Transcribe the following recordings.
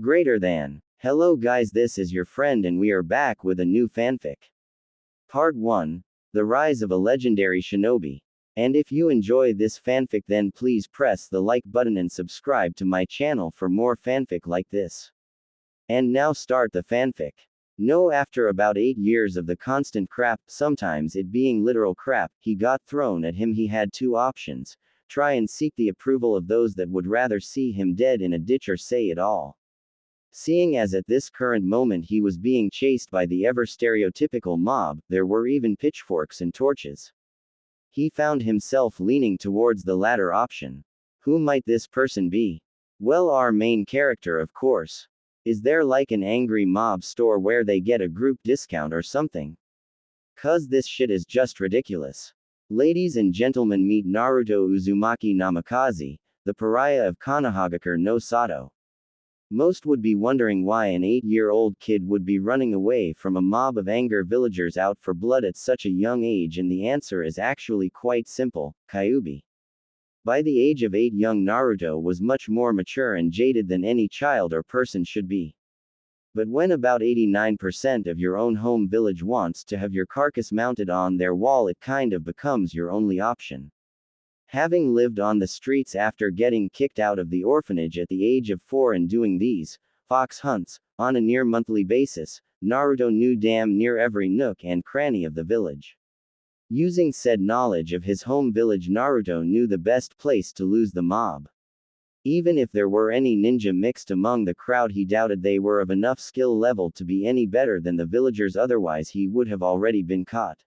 Greater than. Hello guys, this is your friend and we are back with a new fanfic. Part 1. The Rise of a Legendary Shinobi. And if you enjoy this fanfic then please press the like button and subscribe to my channel for more fanfic like this. And now start the fanfic. No, after about 8 years of the constant crap, sometimes it being literal crap, he got thrown at him. He had two options: try and seek the approval of those that would rather see him dead in a ditch, or say it all. Seeing as at this current moment he was being chased by the ever stereotypical mob, there were even pitchforks and torches. He found himself leaning towards the latter option. Who might this person be? Well, our main character, of course. Is there like an angry mob store where they get a group discount or something? 'Cause this shit is just ridiculous. Ladies and gentlemen, meet Naruto Uzumaki Namikaze, the pariah of Konohagakure no Sato. Most would be wondering why an 8-year-old kid would be running away from a mob of angry villagers out for blood at such a young age, and the answer is actually quite simple: Kyuubi. By the age of 8, young Naruto was much more mature and jaded than any child or person should be. But when about 89% of your own home village wants to have your carcass mounted on their wall, it kind of becomes your only option. Having lived on the streets after getting kicked out of the orphanage at the age of 4 and doing these fox hunts on a near monthly basis, Naruto knew damn near every nook and cranny of the village. Using said knowledge of his home village, Naruto knew the best place to lose the mob. Even if there were any ninja mixed among the crowd, he doubted they were of enough skill level to be any better than the villagers, otherwise he would have already been caught.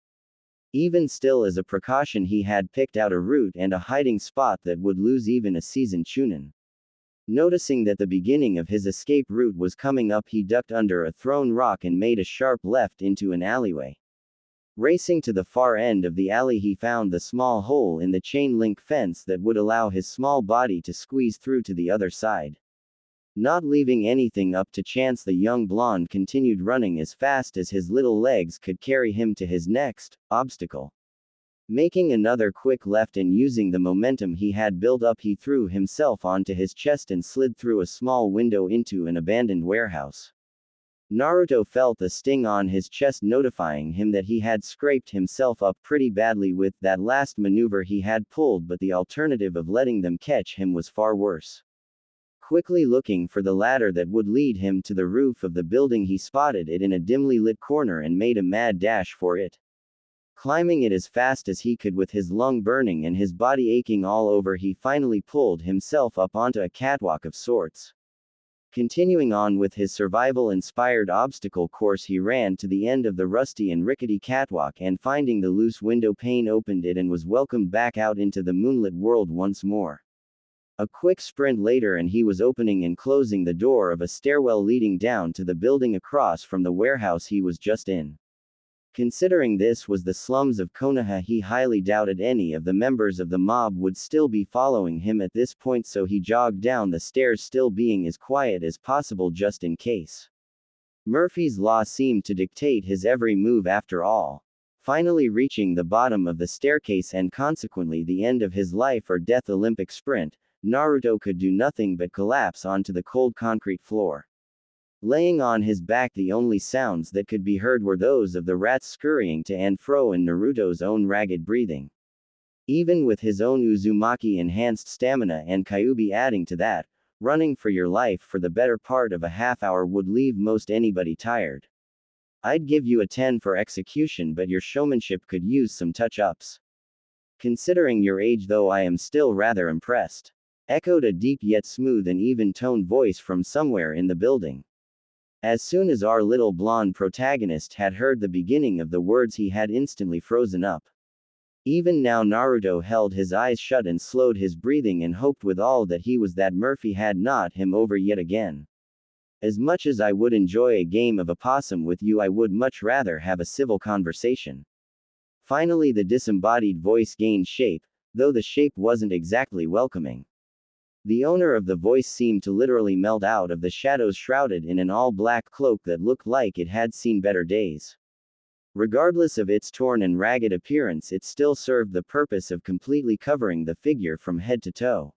Even still, as a precaution, he had picked out a route and a hiding spot that would lose even a seasoned chunin. Noticing that the beginning of his escape route was coming up, he ducked under a thrown rock and made a sharp left into an alleyway. Racing to the far end of the alley, he found the small hole in the chain link fence that would allow his small body to squeeze through to the other side. Not leaving anything up to chance, the young blonde continued running as fast as his little legs could carry him to his next obstacle. Making another quick left and using the momentum he had built up, he threw himself onto his chest and slid through a small window into an abandoned warehouse. Naruto felt the sting on his chest, notifying him that he had scraped himself up pretty badly with that last maneuver he had pulled, but the alternative of letting them catch him was far worse. Quickly looking for the ladder that would lead him to the roof of the building, he spotted it in a dimly lit corner and made a mad dash for it. Climbing it as fast as he could with his lung burning and his body aching all over, he finally pulled himself up onto a catwalk of sorts. Continuing on with his survival-inspired obstacle course, he ran to the end of the rusty and rickety catwalk and, finding the loose window pane, opened it and was welcomed back out into the moonlit world once more. A quick sprint later and he was opening and closing the door of a stairwell leading down to the building across from the warehouse he was just in. Considering this was the slums of Konoha, he highly doubted any of the members of the mob would still be following him at this point, so he jogged down the stairs, still being as quiet as possible just in case. Murphy's Law seemed to dictate his every move after all. Finally reaching the bottom of the staircase and consequently the end of his life or death Olympic sprint, Naruto could do nothing but collapse onto the cold concrete floor. Laying on his back, the only sounds that could be heard were those of the rats scurrying to and fro and Naruto's own ragged breathing. Even with his own Uzumaki enhanced stamina and Kyuubi adding to that, running for your life for the better part of a half hour would leave most anybody tired. I'd give you a 10 for execution, but your showmanship could use some touch-ups. Considering your age though, I am still rather impressed. Echoed a deep yet smooth and even-toned voice from somewhere in the building. As soon as our little blonde protagonist had heard the beginning of the words, he had instantly frozen up. Even now Naruto held his eyes shut and slowed his breathing and hoped with all that he was that Murphy had not him over yet again. As much as I would enjoy a game of opossum with you, I would much rather have a civil conversation. Finally the disembodied voice gained shape, though the shape wasn't exactly welcoming. The owner of the voice seemed to literally melt out of the shadows, shrouded in an all-black cloak that looked like it had seen better days. Regardless of its torn and ragged appearance, it still served the purpose of completely covering the figure from head to toe.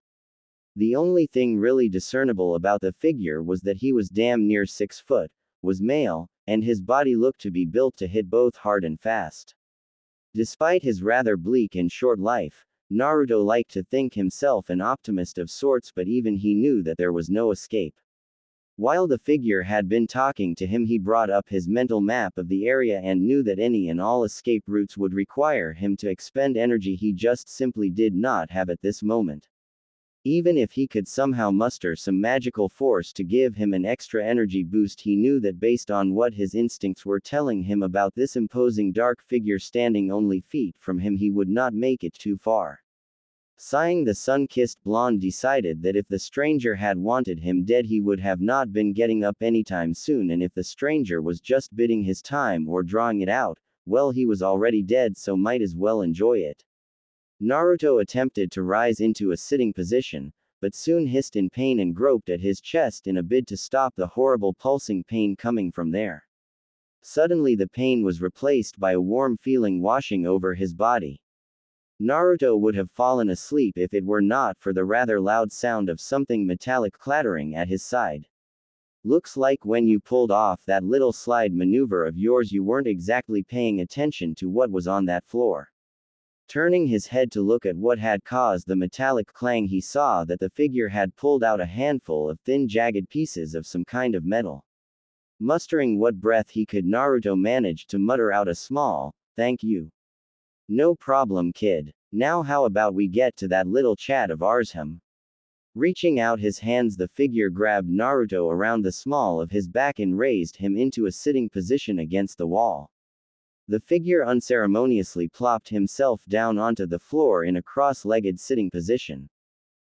The only thing really discernible about the figure was that he was damn near 6 foot, was male, and his body looked to be built to hit both hard and fast. Despite his rather bleak and short life, Naruto liked to think himself an optimist of sorts, but even he knew that there was no escape. While the figure had been talking to him, he brought up his mental map of the area and knew that any and all escape routes would require him to expend energy he just simply did not have at this moment. Even if he could somehow muster some magical force to give him an extra energy boost, he knew that based on what his instincts were telling him about this imposing dark figure standing only feet from him, he would not make it too far. Sighing, the sun-kissed blonde decided that if the stranger had wanted him dead, he would have not been getting up anytime soon, and if the stranger was just biding his time or drawing it out, well, he was already dead, so might as well enjoy it. Naruto attempted to rise into a sitting position, but soon hissed in pain and groped at his chest in a bid to stop the horrible pulsing pain coming from there. Suddenly the pain was replaced by a warm feeling washing over his body. Naruto would have fallen asleep if it were not for the rather loud sound of something metallic clattering at his side. Looks like when you pulled off that little slide maneuver of yours, you weren't exactly paying attention to what was on that floor. Turning his head to look at what had caused the metallic clang, he saw that the figure had pulled out a handful of thin, jagged pieces of some kind of metal. Mustering what breath he could, Naruto managed to mutter out a small, "Thank you." "No problem, kid. Now how about we get to that little chat of ours, hum?" Reaching out his hands, the figure grabbed Naruto around the small of his back and raised him into a sitting position against the wall. The figure unceremoniously plopped himself down onto the floor in a cross-legged sitting position.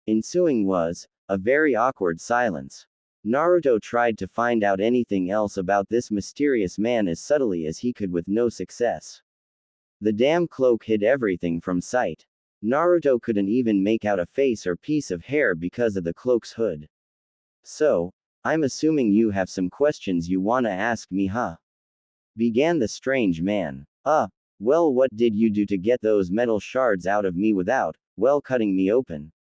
Ensuing was a very awkward silence. Naruto tried to find out anything else about this mysterious man as subtly as he could, with no success. The damn cloak hid everything from sight. Naruto couldn't even make out a face or piece of hair because of the cloak's hood. "So, I'm assuming you have some questions you wanna ask me, huh?" began the strange man. Well, what did you do to get those metal shards out of me without, well, cutting me open?"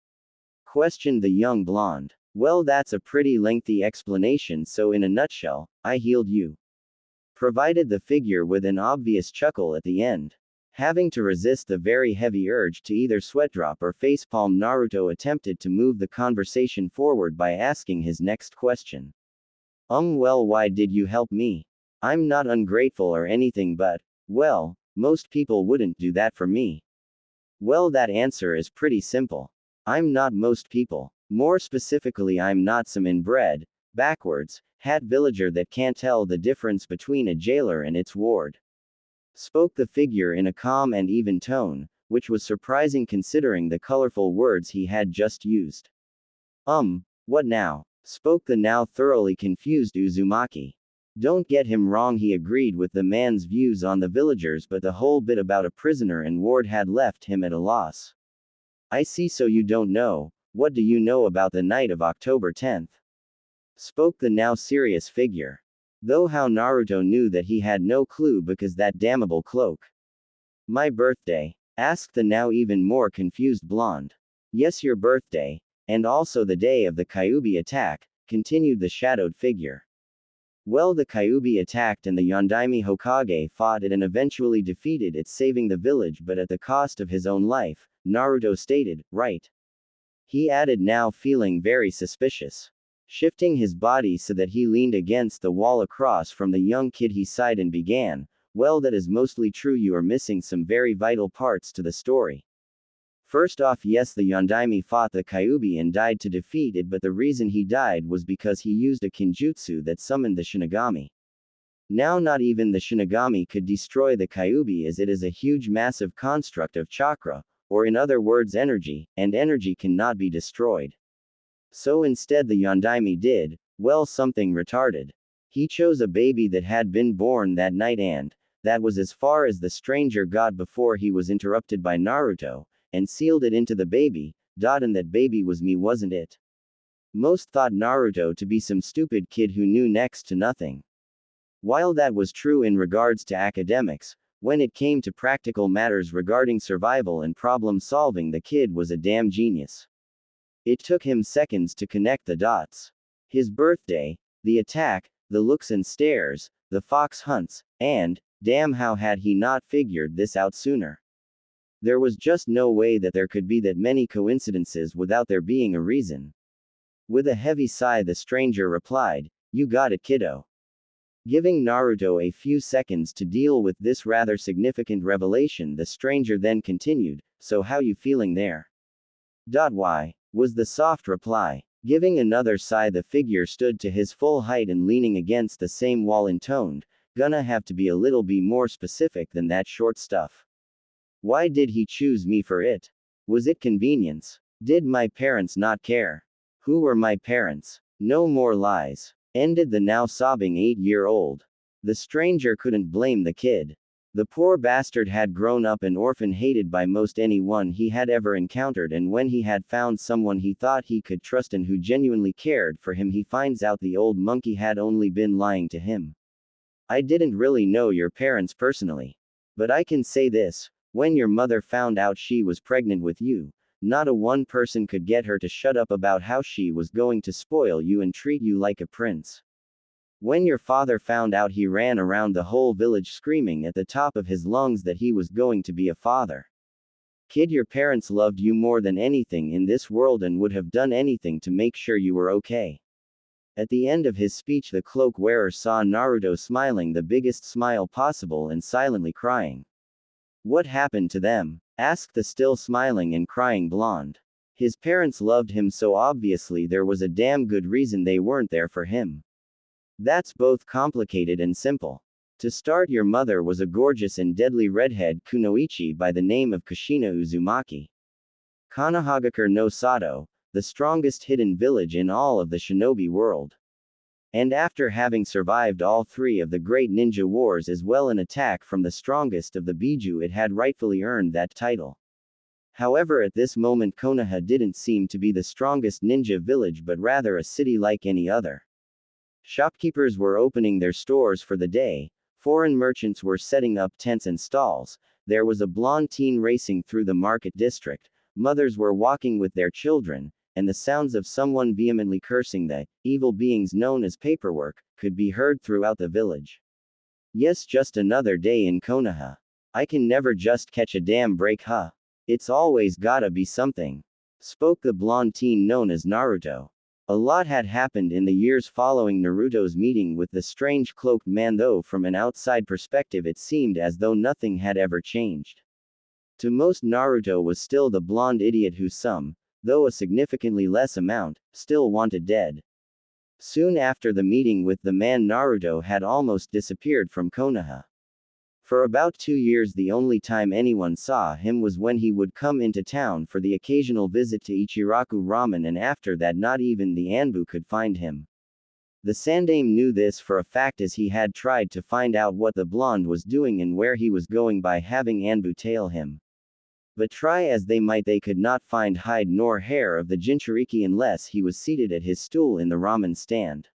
questioned the young blonde. "Well, that's a pretty lengthy explanation, so in a nutshell, I healed you," provided the figure with an obvious chuckle at the end. Having to resist the very heavy urge to either sweatdrop or facepalm, Naruto attempted to move the conversation forward by asking his next question. Well, why did you help me? I'm not ungrateful or anything, but, well, most people wouldn't do that for me." Well, that answer is pretty simple. I'm not most people. More specifically, I'm not some inbred, backwards, hat villager that can't tell the difference between a jailer and its ward. Spoke the figure in a calm and even tone, which was surprising considering the colorful words he had just used. What now? Spoke the now thoroughly confused Uzumaki. Don't get him wrong, he agreed with the man's views on the villagers, but the whole bit about a prisoner and ward had left him at a loss. "I see, so you don't know. What do you know about the night of October 10th? Spoke the now serious figure. Though how Naruto knew that he had no clue because that damnable cloak. "My birthday?" asked the now even more confused blonde. "Yes, your birthday, and also the day of the Kyuubi attack," continued the shadowed figure. "Well, the Kyuubi attacked and the Yondaime Hokage fought it and eventually defeated it, saving the village but at the cost of his own life," Naruto stated, "right?" he added, now feeling very suspicious. Shifting his body so that he leaned against the wall across from the young kid, he sighed and began, "Well, that is mostly true. You are missing some very vital parts to the story. First off, yes, the Yondaime fought the Kyuubi and died to defeat it, but the reason he died was because he used a kinjutsu that summoned the Shinigami. Now, not even the Shinigami could destroy the Kyuubi, as it is a huge massive construct of chakra, or in other words energy, and energy cannot be destroyed. So instead the Yondaime did, well, something retarded. He chose a baby that had been born that night, and that was as far as the stranger got before he was interrupted by Naruto, and sealed it into the baby, and that baby was me, wasn't it?" Most thought Naruto to be some stupid kid who knew next to nothing. While that was true in regards to academics, when it came to practical matters regarding survival and problem solving, the kid was a damn genius. It took him seconds to connect the dots. His birthday, the attack, the looks and stares, the fox hunts, and, damn, how had he not figured this out sooner? There was just no way that there could be that many coincidences without there being a reason. With a heavy sigh, the stranger replied, "You got it, kiddo." Giving Naruto a few seconds to deal with this rather significant revelation, the stranger then continued, "So how you feeling there?" "Why?" was the soft reply. Giving another sigh, the figure stood to his full height and leaning against the same wall intoned, "Gonna have to be a little bit more specific than that short stuff. Why did he choose me for it? Was it convenience? Did my parents not care? Who were my parents? No more lies," ended the now sobbing 8-year-old. The stranger couldn't blame the kid. The poor bastard had grown up an orphan, hated by most anyone he had ever encountered, and when he had found someone he thought he could trust and who genuinely cared for him, he finds out the old monkey had only been lying to him. "I didn't really know your parents personally. But I can say this, when your mother found out she was pregnant with you, not a one person could get her to shut up about how she was going to spoil you and treat you like a prince. When your father found out, he ran around the whole village screaming at the top of his lungs that he was going to be a father. Kid, your parents loved you more than anything in this world and would have done anything to make sure you were okay." At the end of his speech, the cloak wearer saw Naruto smiling the biggest smile possible and silently crying. "What happened to them?" asked the still smiling and crying blonde. "His parents loved him so obviously there was a damn good reason they weren't there for him. That's both complicated and simple. To start, your mother was a gorgeous and deadly redhead kunoichi by the name of Kushina Uzumaki Kanahagakure no Sato, the strongest hidden village in all of the shinobi world. And after having survived all 3 of the great ninja wars as well an attack from the strongest of the Biju, it had rightfully earned that title. However, at this moment Konoha didn't seem to be the strongest ninja village but rather a city like any other. Shopkeepers were opening their stores for the day, foreign merchants were setting up tents and stalls, there was a blonde teen racing through the market district, mothers were walking with their children, and the sounds of someone vehemently cursing the evil beings known as paperwork could be heard throughout the village. Yes, just another day in Konoha. I can never just catch a damn break, huh? It's always gotta be something. Spoke the blonde teen known as Naruto. A lot had happened in the years following Naruto's meeting with the strange cloaked man, though from an outside perspective it seemed as though nothing had ever changed. To most, Naruto was still the blonde idiot who some, though a significantly less amount, still wanted dead. Soon after the meeting with the man, Naruto had almost disappeared from Konoha. For about 2 years the only time anyone saw him was when he would come into town for the occasional visit to Ichiraku Ramen, and after that not even the Anbu could find him. The Sandame knew this for a fact, as he had tried to find out what the blonde was doing and where he was going by having Anbu tail him. But try as they might, they could not find hide nor hair of the Jinchuriki unless he was seated at his stool in the ramen stand.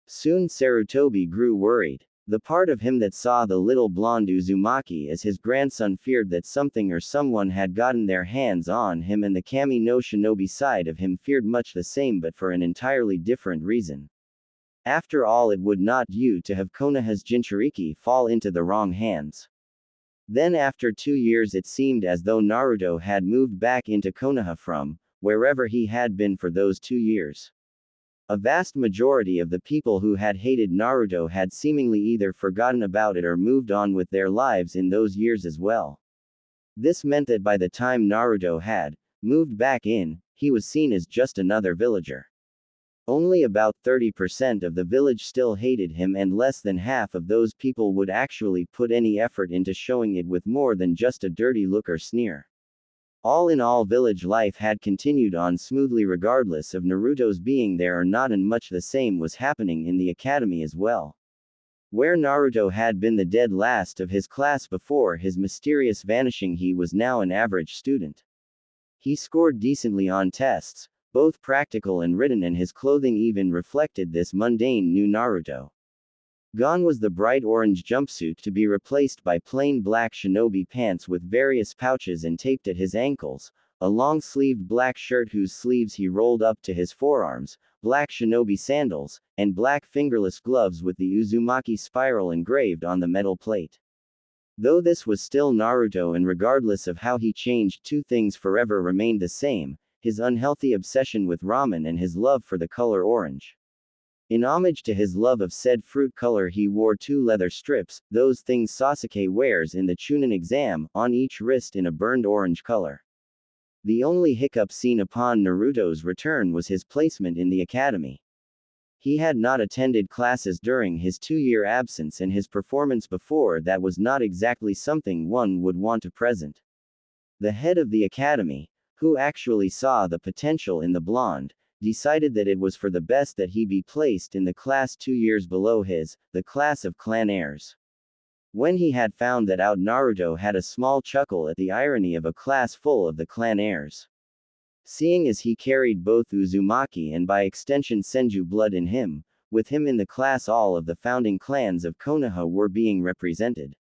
Soon Sarutobi grew worried. The part of him that saw the little blonde Uzumaki as his grandson feared that something or someone had gotten their hands on him, and the Kami no Shinobi side of him feared much the same but for an entirely different reason. After all, it would not do to have Konoha's Jinchuriki fall into the wrong hands. Then after 2 years it seemed as though Naruto had moved back into Konoha from wherever he had been for those 2 years. A vast majority of the people who had hated Naruto had seemingly either forgotten about it or moved on with their lives in those years as well. This meant that by the time Naruto had moved back in, he was seen as just another villager. Only about 30% of the village still hated him, and less than half of those people would actually put any effort into showing it with more than just a dirty look or sneer. All in all, village life had continued on smoothly regardless of Naruto's being there or not, and much the same was happening in the academy as well. Where Naruto had been the dead last of his class before his mysterious vanishing, he was now an average student. He scored decently on tests, both practical and written, and his clothing even reflected this mundane new Naruto. Gone was the bright orange jumpsuit, to be replaced by plain black shinobi pants with various pouches and taped at his ankles, a long-sleeved black shirt whose sleeves he rolled up to his forearms, black shinobi sandals, and black fingerless gloves with the Uzumaki spiral engraved on the metal plate. Though this was still Naruto, and regardless of how he changed, two things forever remained the same: his unhealthy obsession with ramen and his love for the color orange. In homage to his love of said fruit color, he wore two leather strips, those things Sasuke wears in the Chunin exam, on each wrist in a burned orange color. The only hiccup seen upon Naruto's return was his placement in the academy. He had not attended classes during his 2-year absence, and his performance before that was not exactly something one would want to present. The head of the academy, who actually saw the potential in the blonde, decided that it was for the best that he be placed in the class 2 years below his, the class of clan heirs. When he had found that out, Naruto had a small chuckle at the irony of a class full of the clan heirs. Seeing as he carried both Uzumaki and by extension Senju blood in him, with him in the class all of the founding clans of Konoha were being represented.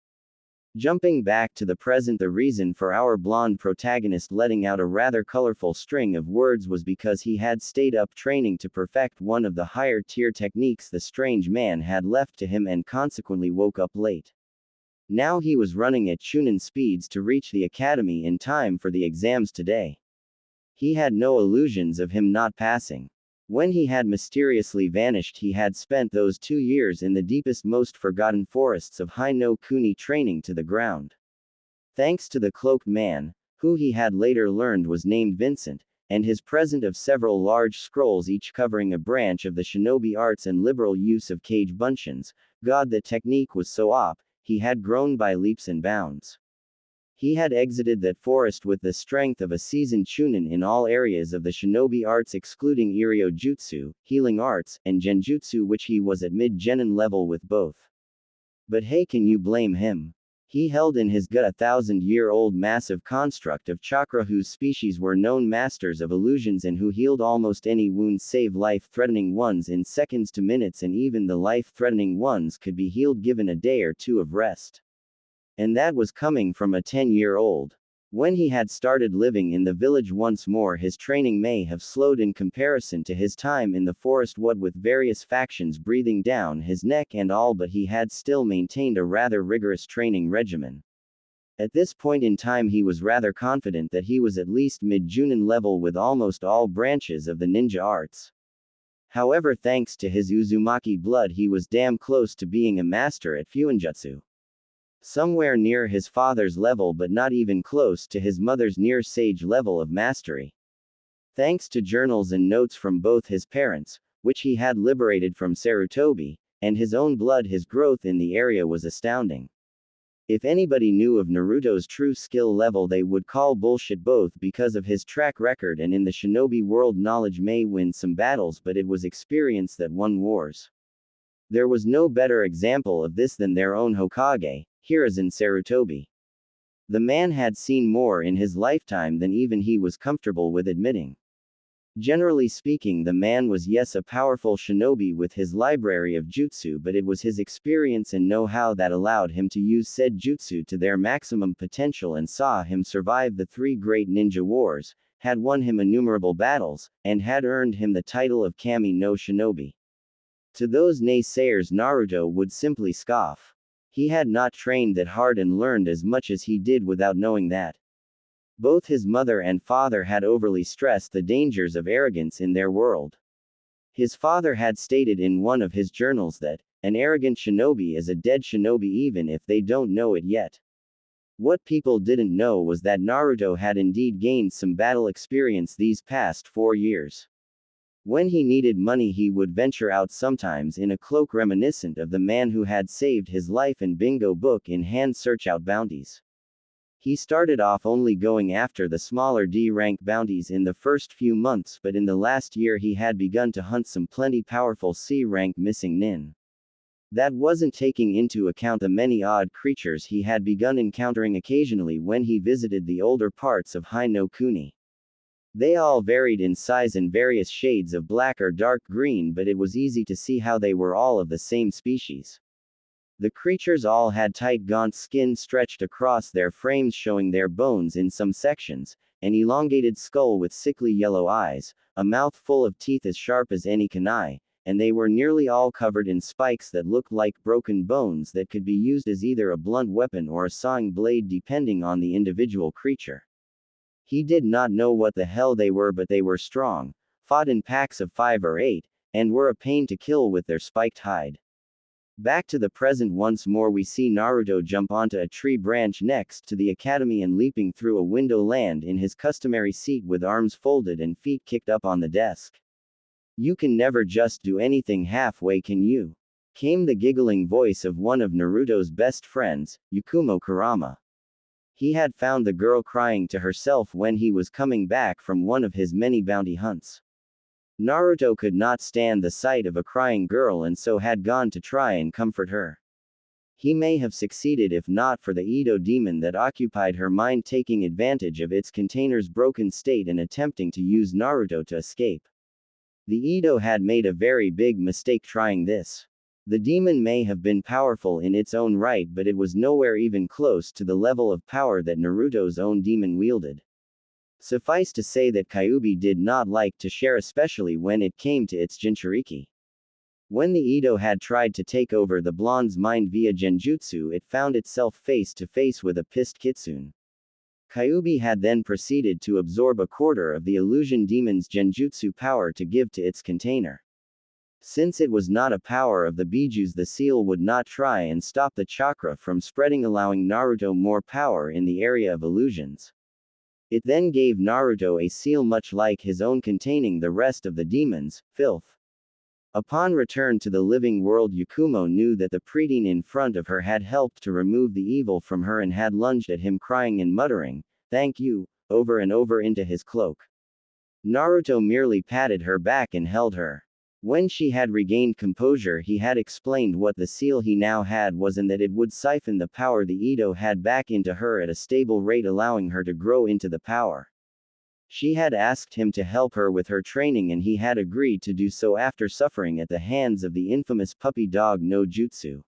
Jumping back to the present, the reason for our blonde protagonist letting out a rather colorful string of words was because he had stayed up training to perfect one of the higher tier techniques the strange man had left to him, and consequently woke up late. Now he was running at Chunin speeds to reach the academy in time for the exams today. He had no illusions of him not passing. When he had mysteriously vanished, he had spent those 2 years in the deepest, most forgotten forests of Hino Kuni training to the ground. Thanks to the cloaked man, who he had later learned was named Vincent, and his present of several large scrolls each covering a branch of the shinobi arts and liberal use of kage bunshins, God, that technique was so op, he had grown by leaps and bounds. He had exited that forest with the strength of a seasoned chunin in all areas of the shinobi arts excluding Iryo Jutsu, healing arts, and Genjutsu, which he was at mid-genin level with both. But hey, can you blame him? He held in his gut a 1,000-year-old massive construct of chakra whose species were known masters of illusions and who healed almost any wounds save life-threatening ones in seconds to minutes, and even the life-threatening ones could be healed given a day or two of rest. And that was coming from a 10-year-old. When he had started living in the village once more, his training may have slowed in comparison to his time in the forest, what with various factions breathing down his neck and all, but he had still maintained a rather rigorous training regimen. At this point in time he was rather confident that he was at least mid-Junin level with almost all branches of the ninja arts. However, thanks to his Uzumaki blood, he was damn close to being a master at Fuinjutsu. Somewhere near his father's level, but not even close to his mother's near sage level of mastery. Thanks to journals and notes from both his parents, which he had liberated from Sarutobi, and his own blood, his growth in the area was astounding. If anybody knew of Naruto's true skill level, they would call bullshit, both because of his track record and in the shinobi world. Knowledge may win some battles, but it was experience that won wars. There was no better example of this than their own Hokage, Hiruzen Sarutobi. The man had seen more in his lifetime than even he was comfortable with admitting. Generally speaking, the man was, yes, a powerful shinobi with his library of jutsu, but it was his experience and know-how that allowed him to use said jutsu to their maximum potential and saw him survive the 3 great ninja wars, had won him innumerable battles, and had earned him the title of Kami no Shinobi. To those naysayers, Naruto would simply scoff. He had not trained that hard and learned as much as he did without knowing that. Both his mother and father had overly stressed the dangers of arrogance in their world. His father had stated in one of his journals that an arrogant shinobi is a dead shinobi even if they don't know it yet. What people didn't know was that Naruto had indeed gained some battle experience these past 4 years. When he needed money, he would venture out, sometimes in a cloak reminiscent of the man who had saved his life, and bingo book in hand search out bounties. He started off only going after the smaller D-rank bounties in the first few months, but in the last year he had begun to hunt some plenty powerful C-rank missing nin. That wasn't taking into account the many odd creatures he had begun encountering occasionally when he visited the older parts of Hino Kuni. They all varied in size and various shades of black or dark green, but it was easy to see how they were all of the same species. The creatures all had tight gaunt skin stretched across their frames showing their bones in some sections, an elongated skull with sickly yellow eyes, a mouth full of teeth as sharp as any kunai, and they were nearly all covered in spikes that looked like broken bones that could be used as either a blunt weapon or a sawing blade depending on the individual creature. He did not know what the hell they were, but they were strong, fought in packs of 5 or 8, and were a pain to kill with their spiked hide. Back to the present once more, we see Naruto jump onto a tree branch next to the academy and leaping through a window land in his customary seat with arms folded and feet kicked up on the desk. "You can never just do anything halfway, can you?" came the giggling voice of one of Naruto's best friends, Yakumo Kurama. He had found the girl crying to herself when he was coming back from one of his many bounty hunts. Naruto could not stand the sight of a crying girl and so had gone to try and comfort her. He may have succeeded if not for the Edo demon that occupied her mind, taking advantage of its container's broken state and attempting to use Naruto to escape. The Edo had made a very big mistake trying this. The demon may have been powerful in its own right, but it was nowhere even close to the level of power that Naruto's own demon wielded. Suffice to say that Kyuubi did not like to share, especially when it came to its Jinchuriki. When the Edo had tried to take over the blonde's mind via genjutsu, it found itself face to face with a pissed kitsune. Kyuubi had then proceeded to absorb a quarter of the illusion demon's genjutsu power to give to its container. Since it was not a power of the bijus, the seal would not try and stop the chakra from spreading, allowing Naruto more power in the area of illusions. It then gave Naruto a seal much like his own containing the rest of the demon's filth. Upon return to the living world, Yakumo knew that the preteen in front of her had helped to remove the evil from her and had lunged at him, crying and muttering, "Thank you," over and over into his cloak. Naruto merely patted her back and held her. When she had regained composure, he had explained what the seal he now had was and that it would siphon the power the Edo had back into her at a stable rate, allowing her to grow into the power. She had asked him to help her with her training and he had agreed to do so after suffering at the hands of the infamous puppy dog no jutsu.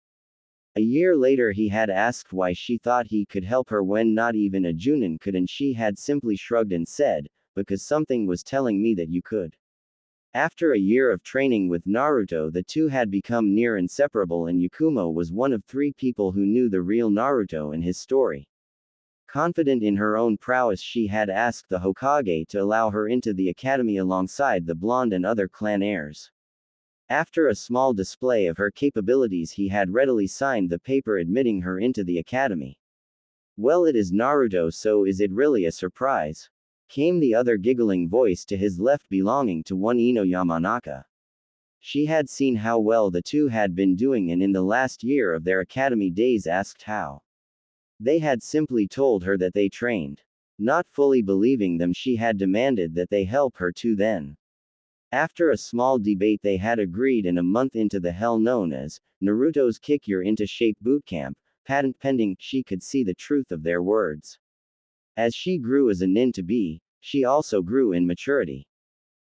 A year later he had asked why she thought he could help her when not even a Junin could, and she had simply shrugged and said, "Because something was telling me that you could." After a year of training with Naruto, the two had become near inseparable, and Yakumo was one of 3 people who knew the real Naruto and his story. Confident in her own prowess, she had asked the Hokage to allow her into the academy alongside the blonde and other clan heirs. After a small display of her capabilities, he had readily signed the paper admitting her into the academy. "Well, it is Naruto, so is it really a surprise?" came the other giggling voice to his left, belonging to one Ino Yamanaka. She had seen how well the two had been doing and in the last year of their academy days asked how. They had simply told her that they trained. Not fully believing them, she had demanded that they help her too then. After a small debate they had agreed, and a month into the hell known as Naruto's Kick Your Into Shape bootcamp, patent pending, she could see the truth of their words. As she grew as a nin to be, she also grew in maturity.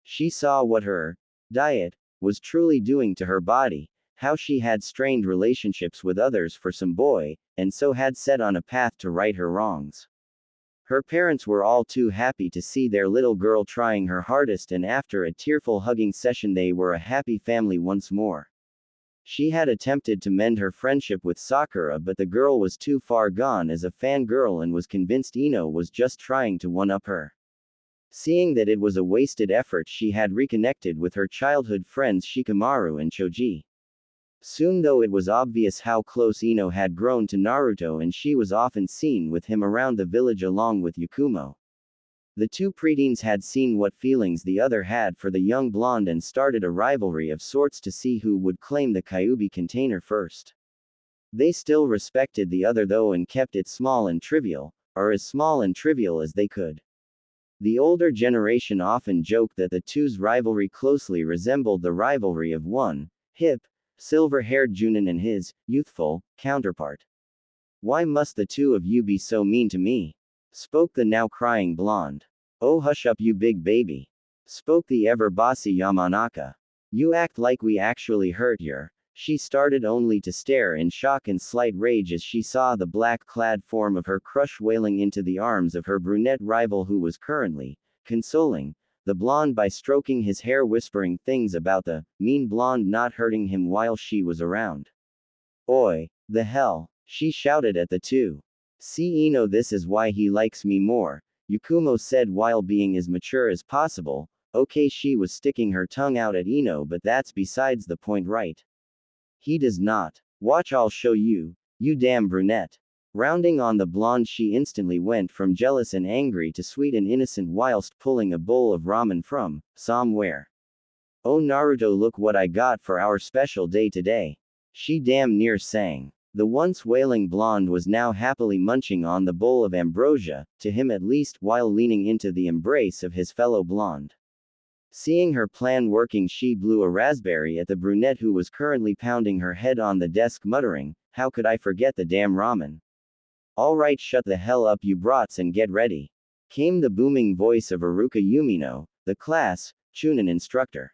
She saw what her diet was truly doing to her body, how she had strained relationships with others for some boy, and so had set on a path to right her wrongs. Her parents were all too happy to see their little girl trying her hardest, and after a tearful hugging session they were a happy family once more. She had attempted to mend her friendship with Sakura, but the girl was too far gone as a fangirl and was convinced Ino was just trying to one-up her. Seeing that it was a wasted effort, she had reconnected with her childhood friends Shikamaru and Choji. Soon, though, it was obvious how close Ino had grown to Naruto, and she was often seen with him around the village along with Yakumo. The two preteens had seen what feelings the other had for the young blonde and started a rivalry of sorts to see who would claim the Kyuubi container first. They still respected the other though and kept it small and trivial, or as small and trivial as they could. The older generation often joked that the two's rivalry closely resembled the rivalry of one hip, silver-haired Junin and his youthful counterpart. "Why must the two of you be so mean to me?" spoke the now crying blonde. "Oh, hush up, you big baby," spoke the ever bossy Yamanaka. "You act like we actually hurt your She started only to stare in shock and slight rage as she saw the black-clad form of her crush wailing into the arms of her brunette rival who was currently consoling the blonde by stroking his hair, whispering things about the mean blonde not hurting him while she was around. Oi, the hell, she shouted at the two. See Ino, this is why he likes me more, Yukumo said while being as mature as possible. Okay, she was sticking her tongue out at Ino, but that's besides the point, right? He does not. Watch, I'll show you, you damn brunette. Rounding on the blonde, she instantly went from jealous and angry to sweet and innocent whilst pulling a bowl of ramen from somewhere. Oh Naruto, look what I got for our special day today, she damn near sang. The once wailing blonde was now happily munching on the bowl of ambrosia, to him at least, while leaning into the embrace of his fellow blonde. Seeing her plan working, she blew a raspberry at the brunette who was currently pounding her head on the desk, muttering, how could I forget the damn ramen? Alright, shut the hell up you brats and get ready, came the booming voice of Iruka Yumino, the class Chunin instructor.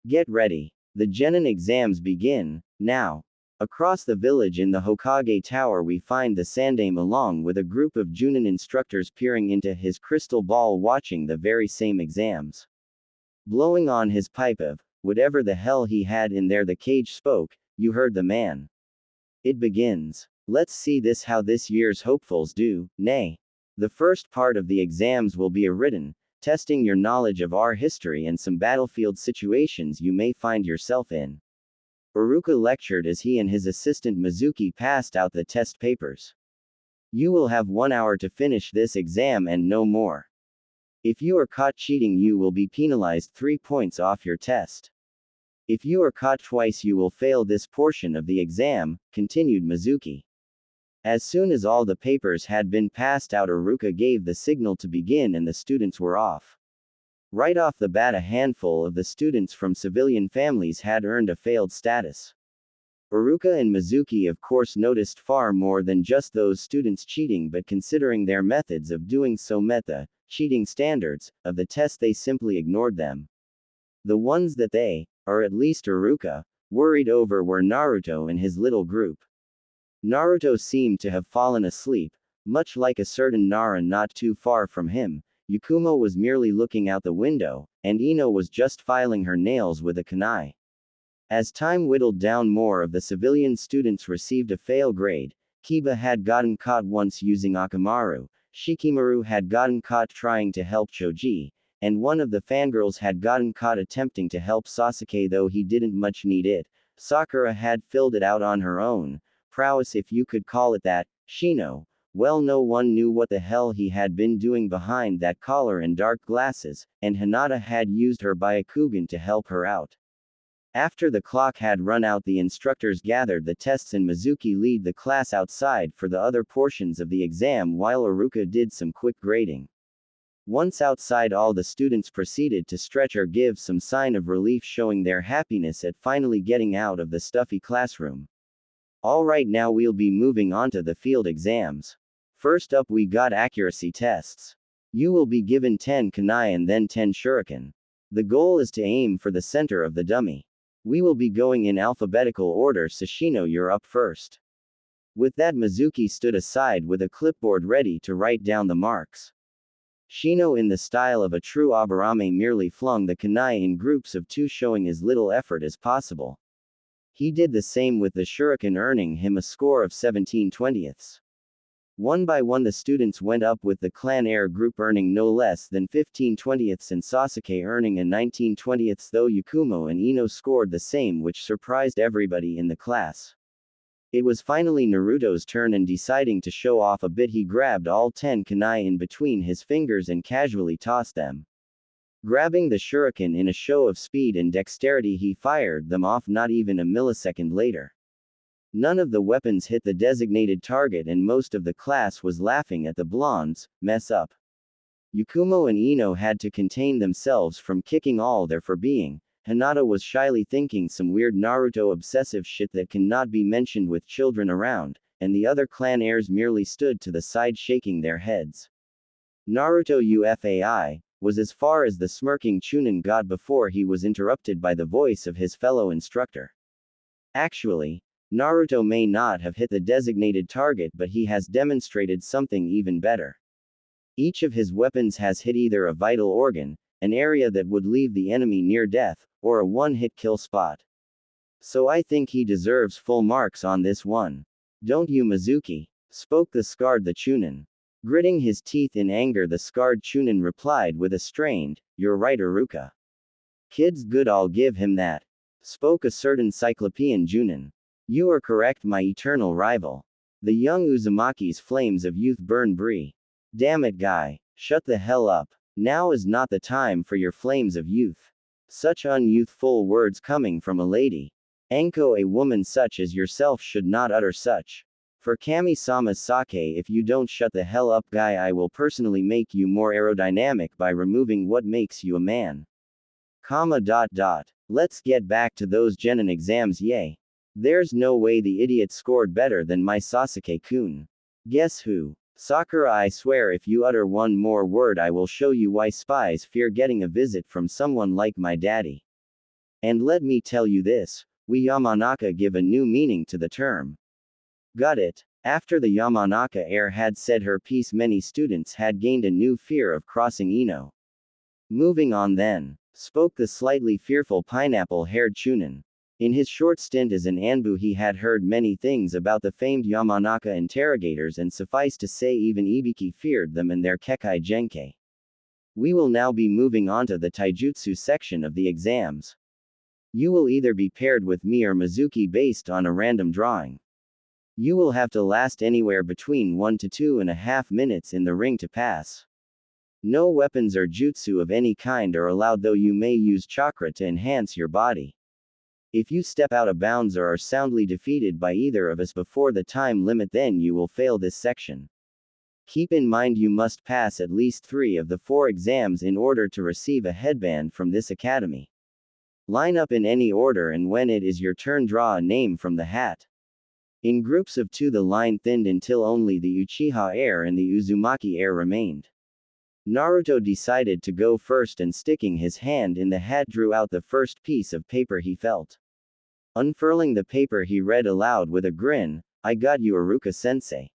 Get ready. The Genin exams begin now. Across the village in the Hokage Tower we find the Sandaime along with a group of Junin instructors peering into his crystal ball, watching the very same exams. Blowing on his pipe of whatever the hell he had in there, the cage spoke, you heard the man. It begins. Let's see this how this year's hopefuls do, nay. The first part of the exams will be a written, testing your knowledge of our history and some battlefield situations you may find yourself in. Iruka lectured as he and his assistant Mizuki passed out the test papers. You will have 1 hour to finish this exam and no more. If you are caught cheating, you will be penalized 3 points off your test. If you are caught twice, you will fail this portion of the exam, continued Mizuki. As soon as all the papers had been passed out, Iruka gave the signal to begin and the students were off. Right off the bat, a handful of the students from civilian families had earned a failed status. Iruka and Mizuki of course noticed far more than just those students cheating, but considering their methods of doing so met the cheating standards of the test, they simply ignored them. The ones that they, or at least Iruka, worried over were Naruto and his little group. Naruto seemed to have fallen asleep, much like a certain Nara not too far from him. Yukumo was merely looking out the window, and Ino was just filing her nails with a kunai. As time whittled down, more of the civilian students received a fail grade. Kiba had gotten caught once using Akamaru, Shikimaru had gotten caught trying to help Choji, and one of the fangirls had gotten caught attempting to help Sasuke, though he didn't much need it. Sakura had filled it out on her own prowess, if you could call it that. Shino, well, no one knew what the hell he had been doing behind that collar and dark glasses, and Hinata had used her Byakugan to help her out. After the clock had run out, the instructors gathered the tests and Mizuki led the class outside for the other portions of the exam while Iruka did some quick grading. Once outside, all the students proceeded to stretch or give some sign of relief, showing their happiness at finally getting out of the stuffy classroom. Alright, now we'll be moving on to the field exams. First up, we got accuracy tests. You will be given 10 kunai and then 10 shuriken. The goal is to aim for the center of the dummy. We will be going in alphabetical order, so Shino, you're up first. With that, Mizuki stood aside with a clipboard ready to write down the marks. Shino, in the style of a true Aburame, merely flung the kunai in groups of 2, showing as little effort as possible. He did the same with the shuriken, earning him a score of 17/20. One by one, the students went up, with the clan air group earning no less than 15/20 and Sasuke earning a 19/20, though Yukumo and Ino scored the same, which surprised everybody in the class. It was finally Naruto's turn, and deciding to show off a bit, he grabbed all 10 kunai in between his fingers and casually tossed them. Grabbing the shuriken in a show of speed and dexterity, he fired them off not even a millisecond later. None of the weapons hit the designated target, and most of the class was laughing at the blonde's mess up. Yukumo and Ino had to contain themselves from kicking all their for being. Hinata was shyly thinking some weird Naruto obsessive shit that cannot be mentioned with children around, and the other clan heirs merely stood to the side shaking their heads. Naruto UFAI was as far as the smirking Chunin got before he was interrupted by the voice of his fellow instructor. Actually, Naruto may not have hit the designated target, but he has demonstrated something even better. Each of his weapons has hit either a vital organ, an area that would leave the enemy near death, or a one-hit kill spot. So I think he deserves full marks on this one. Don't you, Mizuki? Spoke the scarred the Chunin. Gritting his teeth in anger, the scarred Chunin replied with a strained, "You're right, Iruka. Kid's good, I'll give him that." Spoke a certain Cyclopean Junin. You are correct, my eternal rival. The young Uzumaki's flames of youth burn Bree. Damn it, guy. Shut the hell up. Now is not the time for your flames of youth. Such unyouthful words coming from a lady. Anko, a woman such as yourself should not utter such. For Kami-sama's sake, if you don't shut the hell up, guy, I will personally make you more aerodynamic by removing what makes you a man. Let's get back to those genin exams, yay. There's no way the idiot scored better than my Sasuke-kun. Guess who? Sakura, I swear if you utter one more word I will show you why spies fear getting a visit from someone like my daddy. And let me tell you this, we Yamanaka give a new meaning to the term. Got it? After the Yamanaka heir had said her piece, many students had gained a new fear of crossing Ino. Moving on then, spoke the slightly fearful pineapple-haired Chunin. In his short stint as an Anbu he had heard many things about the famed Yamanaka interrogators, and suffice to say even Ibiki feared them and their Kekai Genkai. We will now be moving on to the Taijutsu section of the exams. You will either be paired with me or Mizuki based on a random drawing. You will have to last anywhere between 1 to 2.5 minutes in the ring to pass. No weapons or jutsu of any kind are allowed, though you may use chakra to enhance your body. If you step out of bounds or are soundly defeated by either of us before the time limit, then you will fail this section. Keep in mind you must pass at least 3 of the 4 exams in order to receive a headband from this academy. Line up in any order, and when it is your turn, draw a name from the hat. In groups of 2 the line thinned until only the Uchiha heir and the Uzumaki heir remained. Naruto decided to go first and, sticking his hand in the hat, drew out the first piece of paper he felt. Unfurling the paper he read aloud with a grin, "I got you, Iruka-sensei.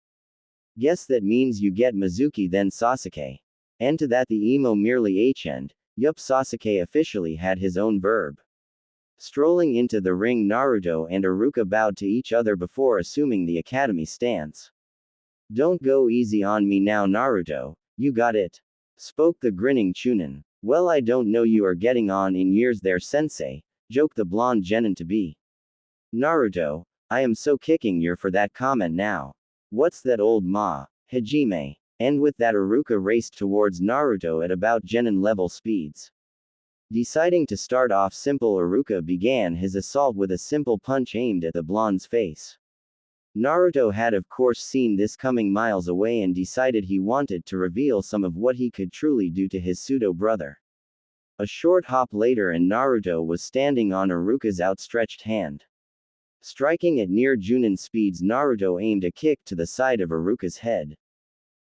Guess that means you get Mizuki then, Sasuke." And to that the emo merely h'd, yup, Sasuke officially had his own verb. Strolling into the ring, Naruto and Iruka bowed to each other before assuming the academy stance. "Don't go easy on me now, Naruto, you got it," spoke the grinning Chunin. "Well, I don't know you are getting on in years there, sensei," joked the blonde genin-to-be. "Naruto, I am so kicking you for that comment now. What's that old ma, Hajime?" And with that Iruka raced towards Naruto at about genin level speeds. Deciding to start off simple, Iruka began his assault with a simple punch aimed at the blonde's face. Naruto had of course seen this coming miles away and decided he wanted to reveal some of what he could truly do to his pseudo-brother. A short hop later and Naruto was standing on Iruka's outstretched hand. Striking at near Junin speeds, Naruto aimed a kick to the side of Iruka's head.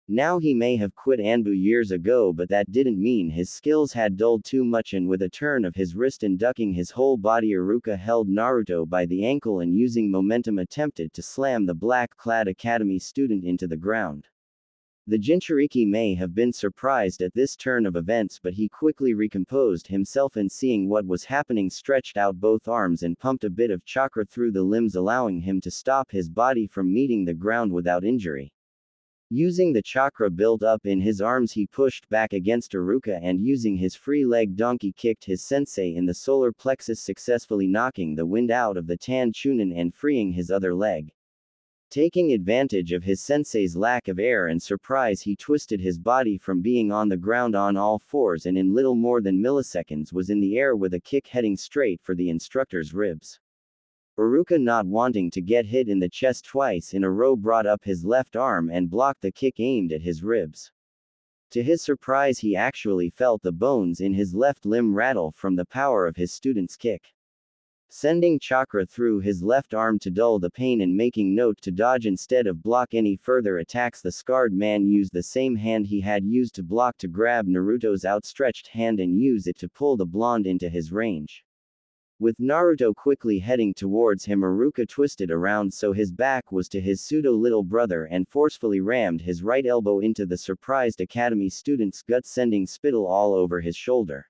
Now he may have quit Anbu years ago, but that didn't mean his skills had dulled too much, and with a turn of his wrist and ducking his whole body, Iruka held Naruto by the ankle and using momentum attempted to slam the black-clad academy student into the ground. The Jinchuriki may have been surprised at this turn of events, but he quickly recomposed himself and, seeing what was happening, stretched out both arms and pumped a bit of chakra through the limbs, allowing him to stop his body from meeting the ground without injury. Using the chakra built up in his arms, he pushed back against Iruka and, using his free leg donkey, kicked his sensei in the solar plexus, successfully knocking the wind out of the tan Chunin and freeing his other leg. Taking advantage of his sensei's lack of air and surprise, he twisted his body from being on the ground on all fours and in little more than milliseconds was in the air with a kick heading straight for the instructor's ribs. Iruka, not wanting to get hit in the chest twice in a row, brought up his left arm and blocked the kick aimed at his ribs. To his surprise, he actually felt the bones in his left limb rattle from the power of his student's kick. Sending chakra through his left arm to dull the pain and making note to dodge instead of block any further attacks, the scarred man used the same hand he had used to block to grab Naruto's outstretched hand and use it to pull the blonde into his range. With Naruto quickly heading towards him, Iruka twisted around so his back was to his pseudo-little brother and forcefully rammed his right elbow into the surprised academy student's gut, sending spittle all over his shoulder.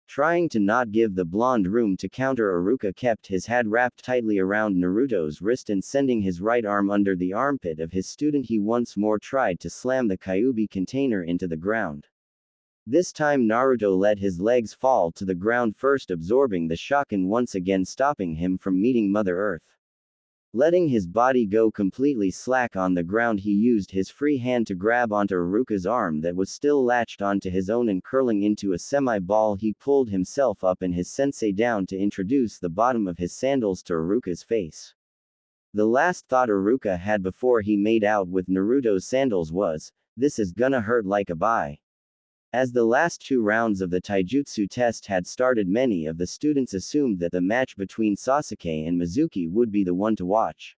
Trying to not give the blonde room to counter, Iruka kept his hand wrapped tightly around Naruto's wrist and sending his right arm under the armpit of his student, he once more tried to slam the Kyuubi container into the ground. This time Naruto let his legs fall to the ground first, absorbing the shock and once again stopping him from meeting Mother Earth. Letting his body go completely slack on the ground, he used his free hand to grab onto Iruka's arm that was still latched onto his own, and curling into a semi-ball he pulled himself up and his sensei down to introduce the bottom of his sandals to Iruka's face. The last thought Iruka had before he made out with Naruto's sandals was, "This is gonna hurt like a bye." As the last 2 rounds of the taijutsu test had started, many of the students assumed that the match between Sasuke and Mizuki would be the one to watch.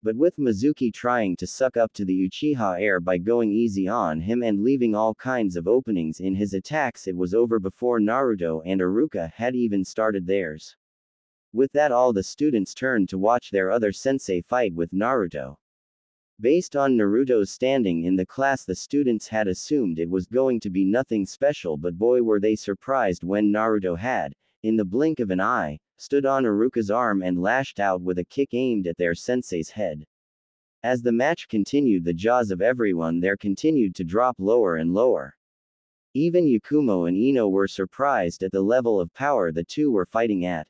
But with Mizuki trying to suck up to the Uchiha heir by going easy on him and leaving all kinds of openings in his attacks, it was over before Naruto and Iruka had even started theirs. With that, all the students turned to watch their other sensei fight with Naruto. Based on Naruto's standing in the class, the students had assumed it was going to be nothing special, but boy were they surprised when Naruto had, in the blink of an eye, stood on Iruka's arm and lashed out with a kick aimed at their sensei's head. As the match continued, the jaws of everyone there continued to drop lower and lower. Even Yakumo and Ino were surprised at the level of power the two were fighting at.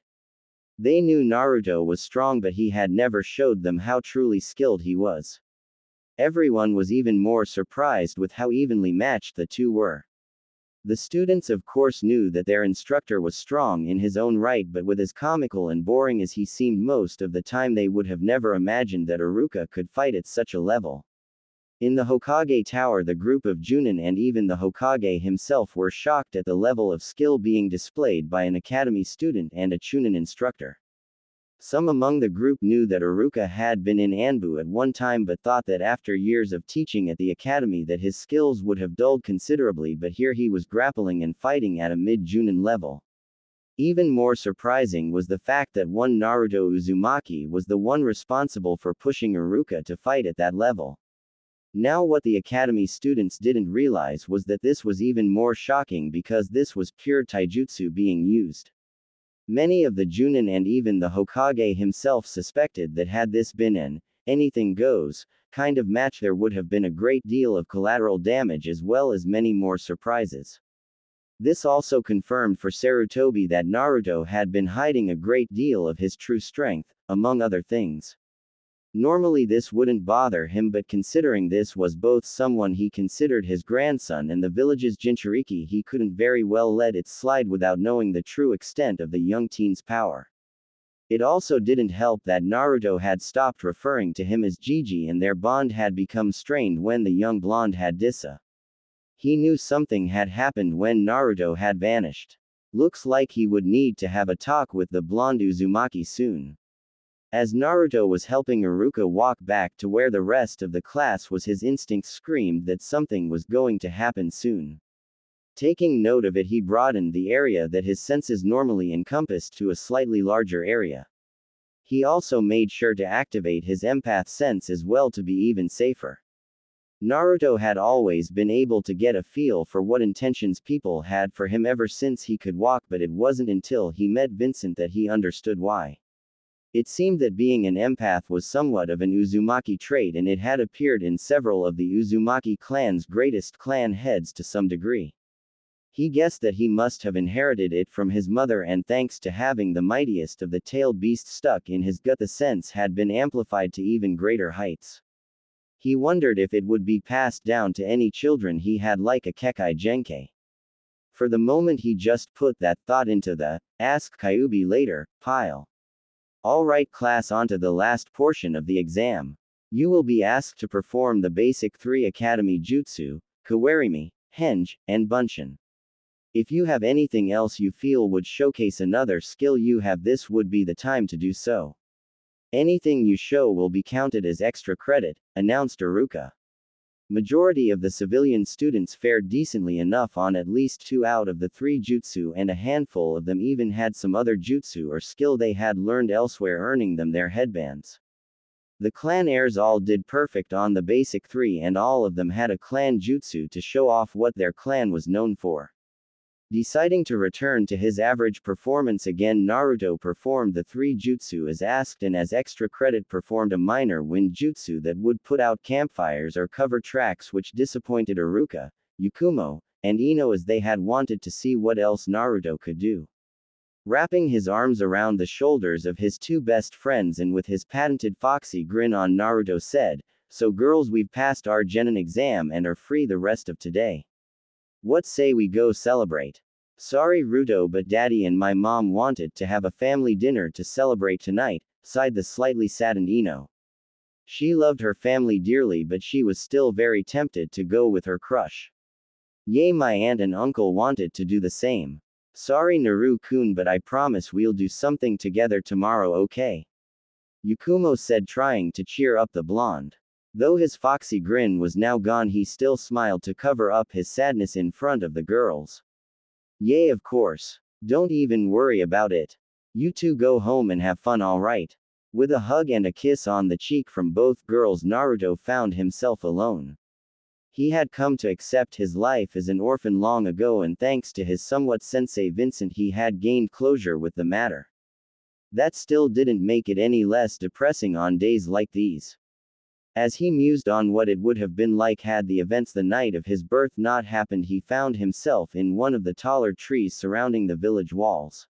They knew Naruto was strong, but he had never showed them how truly skilled he was. Everyone was even more surprised with how evenly matched the two were. The students of course knew that their instructor was strong in his own right, but with as comical and boring as he seemed most of the time, they would have never imagined that Iruka could fight at such a level. In the Hokage Tower, the group of Junin and even the Hokage himself were shocked at the level of skill being displayed by an academy student and a Chunin instructor. Some among the group knew that Iruka had been in Anbu at one time, but thought that after years of teaching at the academy that his skills would have dulled considerably, but here he was grappling and fighting at a mid-Junin level. Even more surprising was the fact that one Naruto Uzumaki was the one responsible for pushing Iruka to fight at that level. Now what the academy students didn't realize was that this was even more shocking because this was pure taijutsu being used. Many of the Junin and even the Hokage himself suspected that had this been an anything goes kind of match, there would have been a great deal of collateral damage as well as many more surprises. This also confirmed for Sarutobi that Naruto had been hiding a great deal of his true strength, among other things. Normally this wouldn't bother him, but considering this was both someone he considered his grandson and the village's Jinchuriki, he couldn't very well let it slide without knowing the true extent of the young teen's power. It also didn't help that Naruto had stopped referring to him as Gigi and their bond had become strained when the young blonde had Dissa. He knew something had happened when Naruto had vanished. Looks like he would need to have a talk with the blonde Uzumaki soon. As Naruto was helping Iruka walk back to where the rest of the class was, his instincts screamed that something was going to happen soon. Taking note of it, he broadened the area that his senses normally encompassed to a slightly larger area. He also made sure to activate his empath sense as well to be even safer. Naruto had always been able to get a feel for what intentions people had for him ever since he could walk, but it wasn't until he met Vincent that he understood why. It seemed that being an empath was somewhat of an Uzumaki trait, and it had appeared in several of the Uzumaki clan's greatest clan heads to some degree. He guessed that he must have inherited it from his mother, and thanks to having the mightiest of the tailed beasts stuck in his gut, the sense had been amplified to even greater heights. He wondered if it would be passed down to any children he had, like a Kekai Genkai. For the moment he just put that thought into the ask Kyuubi later pile. Alright class, onto the last portion of the exam. You will be asked to perform the basic 3 academy jutsu, Kawarimi, Henge, and Bunshin. If you have anything else you feel would showcase another skill you have, this would be the time to do so. Anything you show will be counted as extra credit, announced Iruka. Majority of the civilian students fared decently enough on at least 2 out of the 3 jutsu, and a handful of them even had some other jutsu or skill they had learned elsewhere, earning them their headbands. The clan heirs all did perfect on the basic 3, and all of them had a clan jutsu to show off what their clan was known for. Deciding to return to his average performance again, Naruto performed the 3 jutsu as asked, and as extra credit performed a minor wind jutsu that would put out campfires or cover tracks, which disappointed Iruka, Yakumo, and Ino, as they had wanted to see what else Naruto could do. Wrapping his arms around the shoulders of his 2 best friends and with his patented foxy grin on, Naruto said, "So girls, we've passed our genin exam and are free the rest of today. What say we go celebrate?" "Sorry Ruto, but daddy and my mom wanted to have a family dinner to celebrate tonight," sighed the slightly saddened Ino. She loved her family dearly, but she was still very tempted to go with her crush. "Yay, my aunt and uncle wanted to do the same. Sorry Naru-kun, but I promise we'll do something together tomorrow, okay?" Yakumo said, trying to cheer up the blonde. Though his foxy grin was now gone, he still smiled to cover up his sadness in front of the girls. "Yay, of course. Don't even worry about it. You two go home and have fun, alright?" With a hug and a kiss on the cheek from both girls, Naruto found himself alone. He had come to accept his life as an orphan long ago, and thanks to his somewhat sensei Vincent, he had gained closure with the matter. That still didn't make it any less depressing on days like these. As he mused on what it would have been like had the events the night of his birth not happened, he found himself in one of the taller trees surrounding the village walls.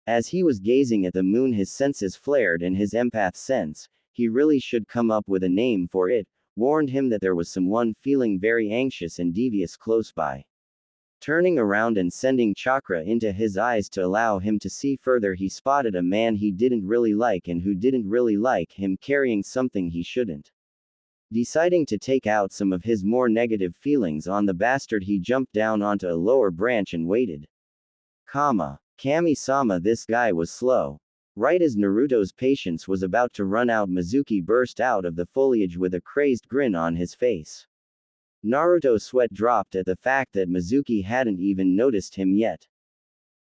As he was gazing at the moon, his senses flared, and his empath sense, he really should come up with a name for it, warned him that there was someone feeling very anxious and devious close by. Turning around and sending chakra into his eyes to allow him to see further, he spotted a man he didn't really like and who didn't really like him carrying something he shouldn't. Deciding to take out some of his more negative feelings on the bastard, he jumped down onto a lower branch and waited. Kami-sama, this guy was slow. Right as Naruto's patience was about to run out, Mizuki burst out of the foliage with a crazed grin on his face. Naruto's sweat dropped at the fact that Mizuki hadn't even noticed him yet.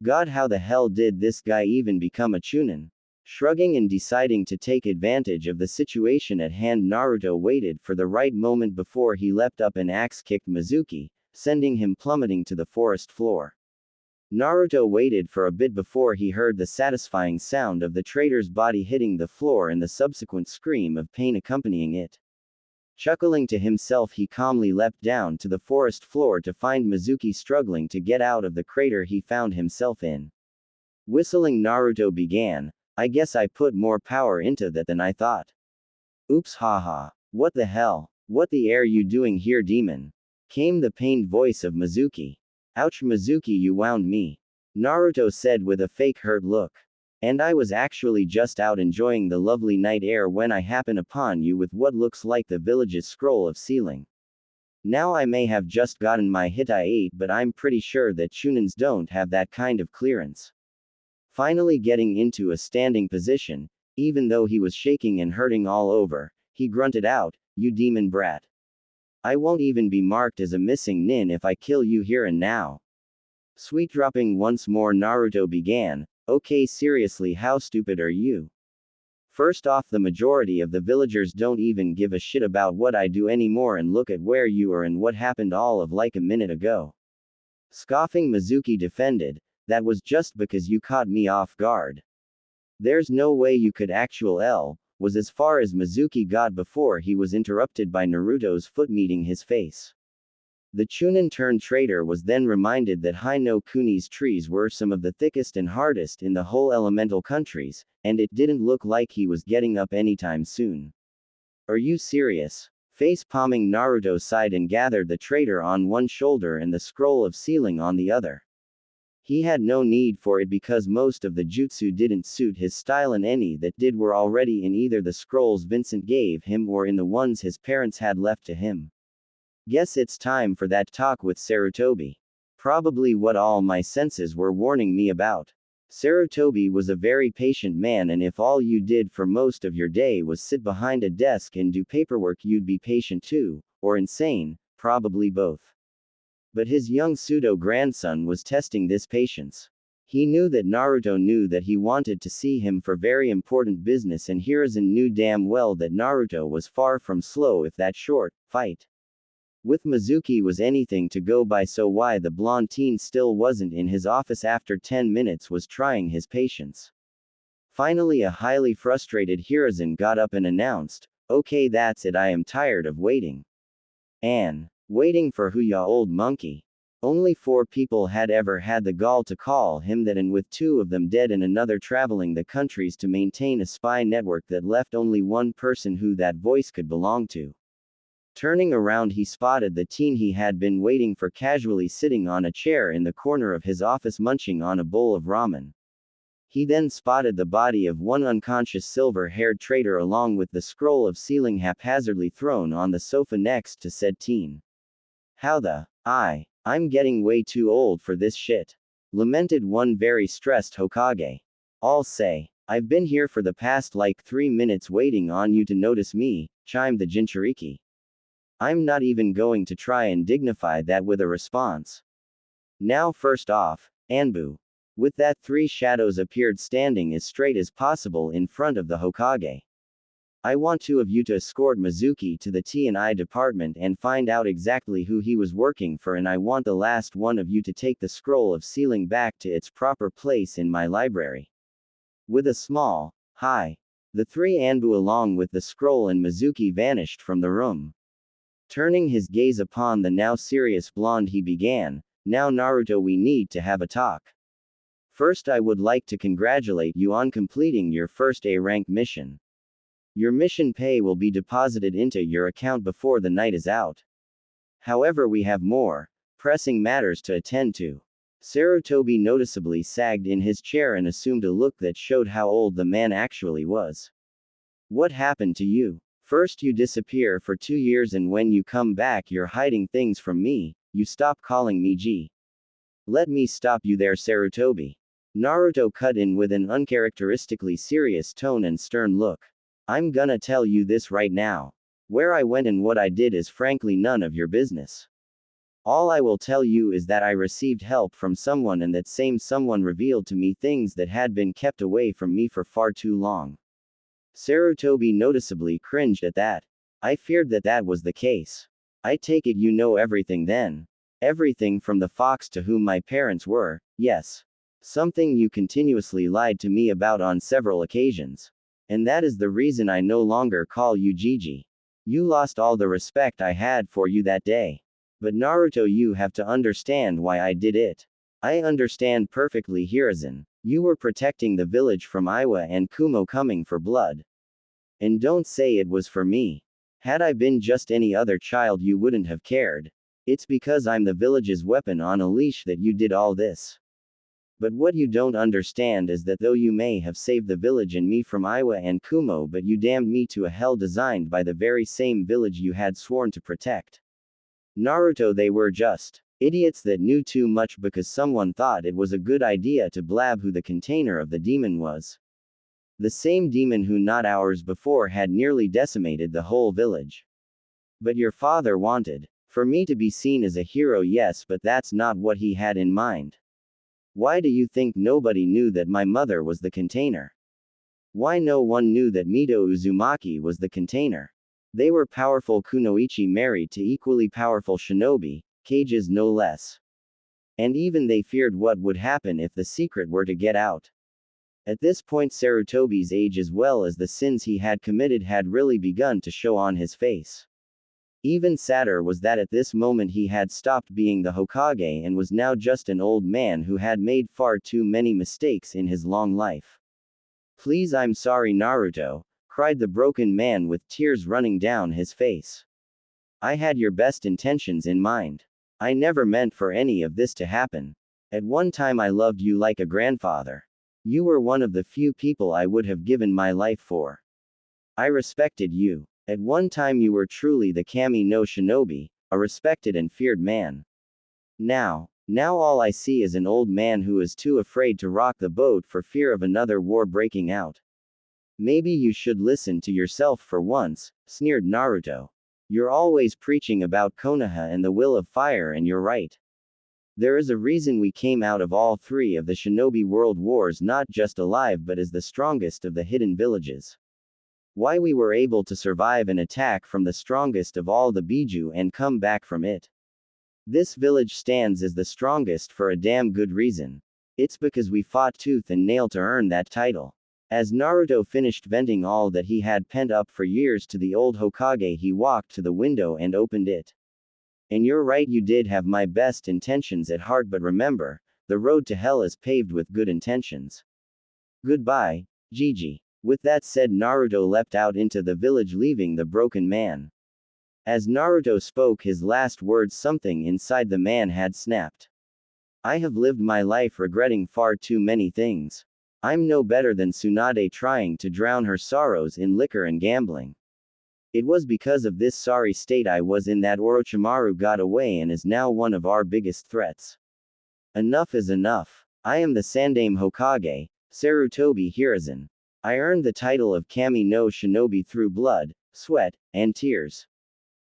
God, how the hell did this guy even become a chunin? Shrugging and deciding to take advantage of the situation at hand, Naruto waited for the right moment before he leapt up and axe-kicked Mizuki, sending him plummeting to the forest floor. Naruto waited for a bit before he heard the satisfying sound of the traitor's body hitting the floor and the subsequent scream of pain accompanying it. Chuckling to himself, he calmly leapt down to the forest floor to find Mizuki struggling to get out of the crater he found himself in. Whistling, Naruto began, "I guess I put more power into that than I thought. Oops, haha. What the hell? What the air you doing here, demon?" came the pained voice of Mizuki. "Ouch, Mizuki, you wound me," Naruto said with a fake hurt look. "And I was actually just out enjoying the lovely night air when I happen upon you with what looks like the village's scroll of sealing. Now I may have just gotten my Hitai 8, but I'm pretty sure that chunins don't have that kind of clearance." Finally getting into a standing position, even though he was shaking and hurting all over, he grunted out, "You demon brat. I won't even be marked as a missing nin if I kill you here and now." Sweet dropping once more, Naruto began, "Okay, seriously, how stupid are you? First off, the majority of the villagers don't even give a shit about what I do anymore, and look at where you are and what happened all of like a minute ago." Scoffing, Mizuki defended, "That was just because you caught me off guard. There's no way you could was as far as Mizuki got before he was interrupted by Naruto's foot meeting his face. The chunin turned traitor was then reminded that Hino Kuni's trees were some of the thickest and hardest in the whole elemental countries, and it didn't look like he was getting up anytime soon. "Are you serious?" Face palming, Naruto sighed and gathered the traitor on one shoulder and the scroll of sealing on the other. He had no need for it because most of the jutsu didn't suit his style, and any that did were already in either the scrolls Vincent gave him or in the ones his parents had left to him. "Guess it's time for that talk with Sarutobi. Probably what all my senses were warning me about." Sarutobi was a very patient man, and if all you did for most of your day was sit behind a desk and do paperwork, you'd be patient too, or insane, probably both. But his young pseudo-grandson was testing this patience. He knew that Naruto knew that he wanted to see him for very important business, and Hiruzen knew damn well that Naruto was far from slow if that short fight with Mizuki was anything to go by, so why the blonde teen still wasn't in his office after 10 minutes was trying his patience. Finally, a highly frustrated Hiruzen got up and announced, "Okay, that's it, I am tired of waiting." Waiting for who, ya old monkey? Only 4 people had ever had the gall to call him that, and with 2 of them dead and another traveling the countries to maintain a spy network that left only one person who that voice could belong to. Turning around, he spotted the teen he had been waiting for casually sitting on a chair in the corner of his office munching on a bowl of ramen. He then spotted the body of one unconscious silver-haired traitor along with the scroll of sealing haphazardly thrown on the sofa next to said teen. "How the I'm getting way too old for this shit," lamented one very stressed Hokage. "I'll say, I've been here for the past like 3 minutes waiting on you to notice me," chimed the Jinchuriki. "I'm not even going to try and dignify that with a response. Now, first off, Anbu." With that, 3 shadows appeared standing as straight as possible in front of the Hokage. "I want 2 of you to escort Mizuki to the T&I department and find out exactly who he was working for, and I want the last one of you to take the scroll of sealing back to its proper place in my library." With a small hi, the 3 Anbu along with the scroll and Mizuki vanished from the room. Turning his gaze upon the now serious blonde, he began, "Now Naruto, we need to have a talk. First, I would like to congratulate you on completing your first A-rank mission. Your mission pay will be deposited into your account before the night is out. However, we have more pressing matters to attend to." Sarutobi noticeably sagged in his chair and assumed a look that showed how old the man actually was. "What happened to you? First you disappear for 2 years, and when you come back you're hiding things from me. You stop calling me G." "Let me stop you there, Sarutobi." Naruto cut in with an uncharacteristically serious tone and stern look. "I'm gonna tell you this right now. Where I went and what I did is frankly none of your business. All I will tell you is that I received help from someone, and that same someone revealed to me things that had been kept away from me for far too long." Sarutobi noticeably cringed at that. "I feared that that was the case. I take it you know everything then. Everything from the fox to whom my parents were, yes. Something you continuously lied to me about on several occasions. And that is the reason I no longer call you Gigi. You lost all the respect I had for you that day. But Naruto, you have to understand why I did it. I understand perfectly, Hiruzen. You were protecting the village from Iwa and Kumo coming for blood. And don't say it was for me. Had I been just any other child you wouldn't have cared. It's because I'm the village's weapon on a leash that you did all this. But what you don't understand is that though you may have saved the village and me from Iwa and Kumo, but you damned me to a hell designed by the very same village you had sworn to protect. Naruto, they were just idiots that knew too much because someone thought it was a good idea to blab who the container of the demon was. The same demon who not hours before had nearly decimated the whole village. But your father wanted for me to be seen as a hero, yes, but that's not what he had in mind. Why do you think nobody knew that my mother was the container? Why no one knew that Mito Uzumaki was the container? They were powerful kunoichi married to equally powerful shinobi, cages no less. And even they feared what would happen if the secret were to get out. At this point, Sarutobi's age as well as the sins he had committed had really begun to show on his face. Even sadder was that at this moment he had stopped being the Hokage and was now just an old man who had made far too many mistakes in his long life. "Please, I'm sorry, Naruto," cried the broken man with tears running down his face. "I had your best intentions in mind. I never meant for any of this to happen. At one time I loved you like a grandfather. You were one of the few people I would have given my life for. I respected you. At one time you were truly the Kami no Shinobi, a respected and feared man. Now all I see is an old man who is too afraid to rock the boat for fear of another war breaking out. Maybe you should listen to yourself for once," sneered Naruto. You're always preaching about Konoha and the will of fire, and you're right. There is a reason we came out of all three of the Shinobi World Wars not just alive but as the strongest of the hidden villages. Why we were able to survive an attack from the strongest of all the Biju and come back from it. This village stands as the strongest for a damn good reason. It's because we fought tooth and nail to earn that title. As Naruto finished venting all that he had pent up for years to the old Hokage, he walked to the window and opened it. And you're right, you did have my best intentions at heart, but remember, the road to hell is paved with good intentions. Goodbye, Gigi. With that said, Naruto leapt out into the village, leaving the broken man. As Naruto spoke his last words, something inside the man had snapped. I have lived my life regretting far too many things. I'm no better than Tsunade trying to drown her sorrows in liquor and gambling. It was because of this sorry state I was in that Orochimaru got away and is now one of our biggest threats. Enough is enough. I am the Sandaime Hokage, Sarutobi Hiruzen. I earned the title of Kami no Shinobi through blood, sweat, and tears.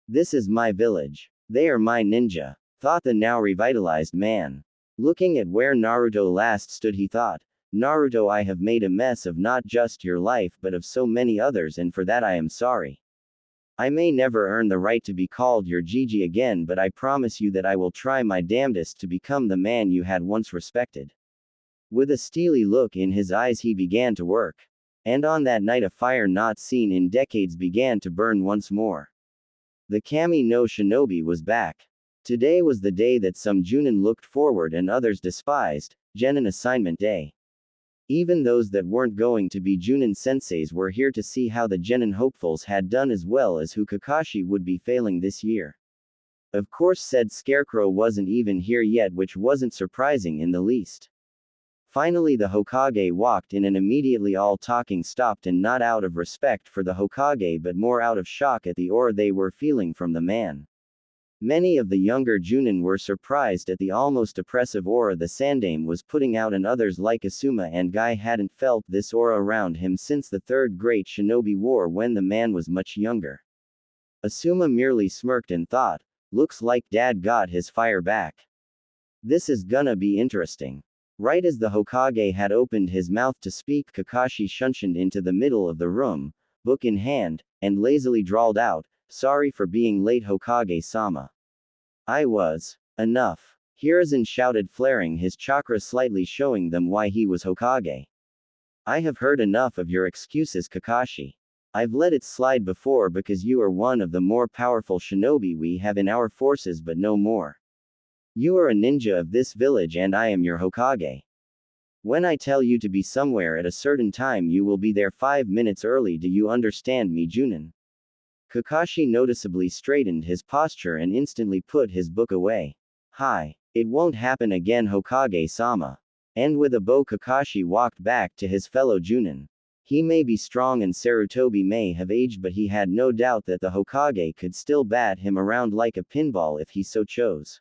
This is my village. They are my ninja, thought the now revitalized man. Looking at where Naruto last stood, he thought, Naruto, I have made a mess of not just your life but of so many others, and for that I am sorry. I may never earn the right to be called your Gigi again, but I promise you that I will try my damnedest to become the man you had once respected. With a steely look in his eyes, he began to work. And on that night, a fire not seen in decades began to burn once more. The Kami no Shinobi was back. Today was the day that some Junin looked forward and others despised, Genin Assignment Day. Even those that weren't going to be Junin senseis were here to see how the Genin hopefuls had done, as well as who Kakashi would be failing this year. Of course, said Scarecrow wasn't even here yet, which wasn't surprising in the least. Finally the Hokage walked in, and immediately all talking stopped, and not out of respect for the Hokage but more out of shock at the aura they were feeling from the man. Many of the younger Junin were surprised at the almost oppressive aura the Sandaime was putting out, and others like Asuma and Guy hadn't felt this aura around him since the Third Great Shinobi War when the man was much younger. Asuma merely smirked and thought, looks like Dad got his fire back. This is gonna be interesting. Right as the Hokage had opened his mouth to speak, Kakashi shunshined into the middle of the room, book in hand, and lazily drawled out, sorry for being late, Hokage-sama. I was. Enough. Hiruzen shouted, flaring his chakra slightly, showing them why he was Hokage. I have heard enough of your excuses, Kakashi. I've let it slide before because you are one of the more powerful shinobi we have in our forces, but no more. You are a ninja of this village and I am your Hokage. When I tell you to be somewhere at a certain time, you will be there 5 minutes early. Do you understand me, Junin? Kakashi noticeably straightened his posture and instantly put his book away. Hi. It won't happen again, Hokage-sama. And with a bow, Kakashi walked back to his fellow Junin. He may be strong and Sarutobi may have aged, but he had no doubt that the Hokage could still bat him around like a pinball if he so chose.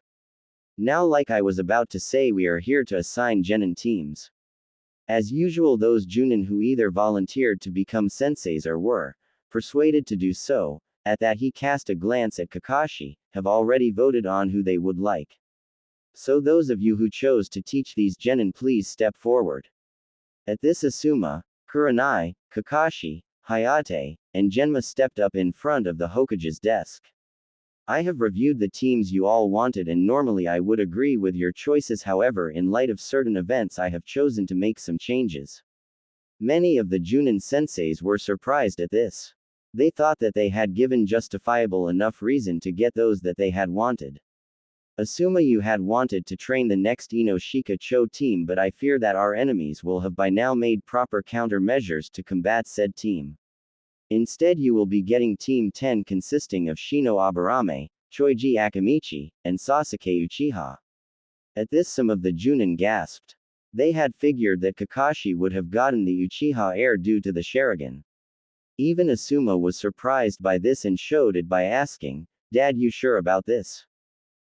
Now, like I was about to say, we are here to assign Genin teams. As usual, those Junin who either volunteered to become senseis or were persuaded to do so, at that he cast a glance at Kakashi, have already voted on who they would like. So those of you who chose to teach these Genin, please step forward. At this, Asuma, Kurenai, Kakashi, Hayate, and Genma stepped up in front of the Hokage's desk. I have reviewed the teams you all wanted, and normally I would agree with your choices. However, in light of certain events, I have chosen to make some changes. Many of the Junin senseis were surprised at this. They thought that they had given justifiable enough reason to get those that they had wanted. Asuma, you had wanted to train the next Inoshika Cho team, but I fear that our enemies will have by now made proper countermeasures to combat said team. Instead, you will be getting Team 10 consisting of Shino Aburame, Choiji Akamichi, and Sasuke Uchiha. At this, some of the Junin gasped. They had figured that Kakashi would have gotten the Uchiha heir due to the Sharingan. Even Asuma was surprised by this and showed it by asking, Dad, you sure about this?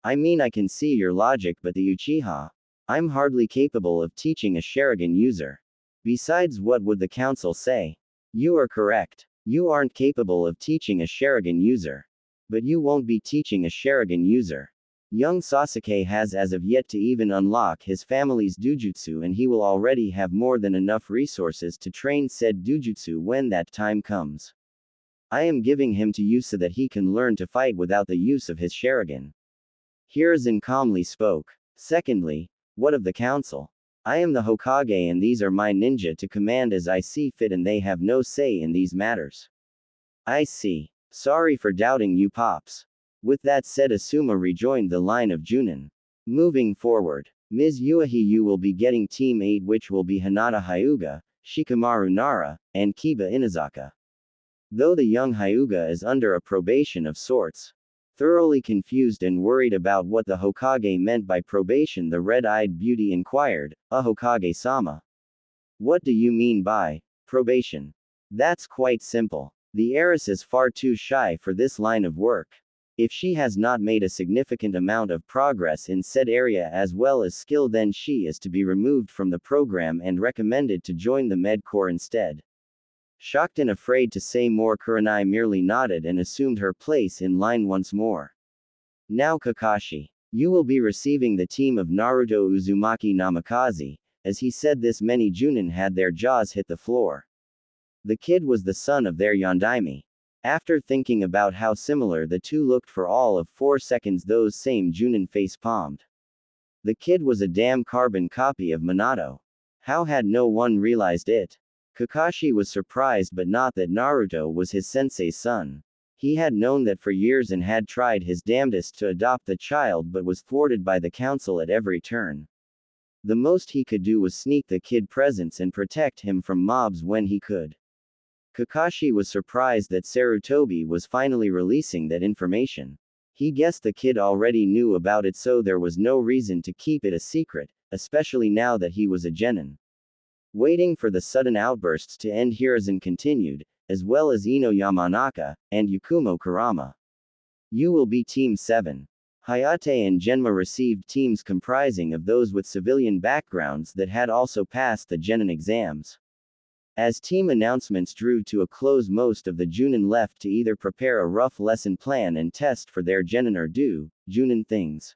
I mean, I can see your logic, but the Uchiha? I'm hardly capable of teaching a Sharingan user. Besides, what would the council say? You are correct. You aren't capable of teaching a Sharingan user. But you won't be teaching a Sharingan user. Young Sasuke has as of yet to even unlock his family's dujutsu, and he will already have more than enough resources to train said dujutsu when that time comes. I am giving him to you so that he can learn to fight without the use of his Sharingan. Hiruzen calmly spoke. Secondly, what of the council? I am the Hokage and these are my ninja to command as I see fit and they have no say in these matters. I see. Sorry for doubting you, Pops. With that said, Asuma rejoined the line of Junin. Moving forward, Ms. Yuahi will be getting Team 8, which will be Hinata Hyuga, Shikamaru Nara, and Kiba Inazaka. Though the young Hyuga is under a probation of sorts. Thoroughly confused and worried about what the Hokage meant by probation, the red-eyed beauty inquired, Hokage-sama. What do you mean by probation? That's quite simple. The heiress is far too shy for this line of work. If she has not made a significant amount of progress in said area as well as skill, then she is to be removed from the program and recommended to join the Med Corps instead. Shocked and afraid to say more, Kurenai merely nodded and assumed her place in line once more. Now Kakashi. You will be receiving the team of Naruto Uzumaki Namikaze. As he said this, many Junin had their jaws hit the floor. The kid was the son of their Yondaime. After thinking about how similar the two looked for all of 4 seconds, those same Junin face-palmed. The kid was a damn carbon copy of Minato. How had no one realized it? Kakashi was surprised, but not that Naruto was his sensei's son. He had known that for years and had tried his damnedest to adopt the child but was thwarted by the council at every turn. The most he could do was sneak the kid presents and protect him from mobs when he could. Kakashi was surprised that Sarutobi was finally releasing that information. He guessed the kid already knew about it, so there was no reason to keep it a secret, especially now that he was a genin. Waiting for the sudden outbursts to end, Hiruzen continued, as well as Ino Yamanaka, and Yakumo Kurama. You will be Team 7. Hayate and Genma received teams comprising of those with civilian backgrounds that had also passed the genin exams. As team announcements drew to a close, most of the Junin left to either prepare a rough lesson plan and test for their genin or do Junin things.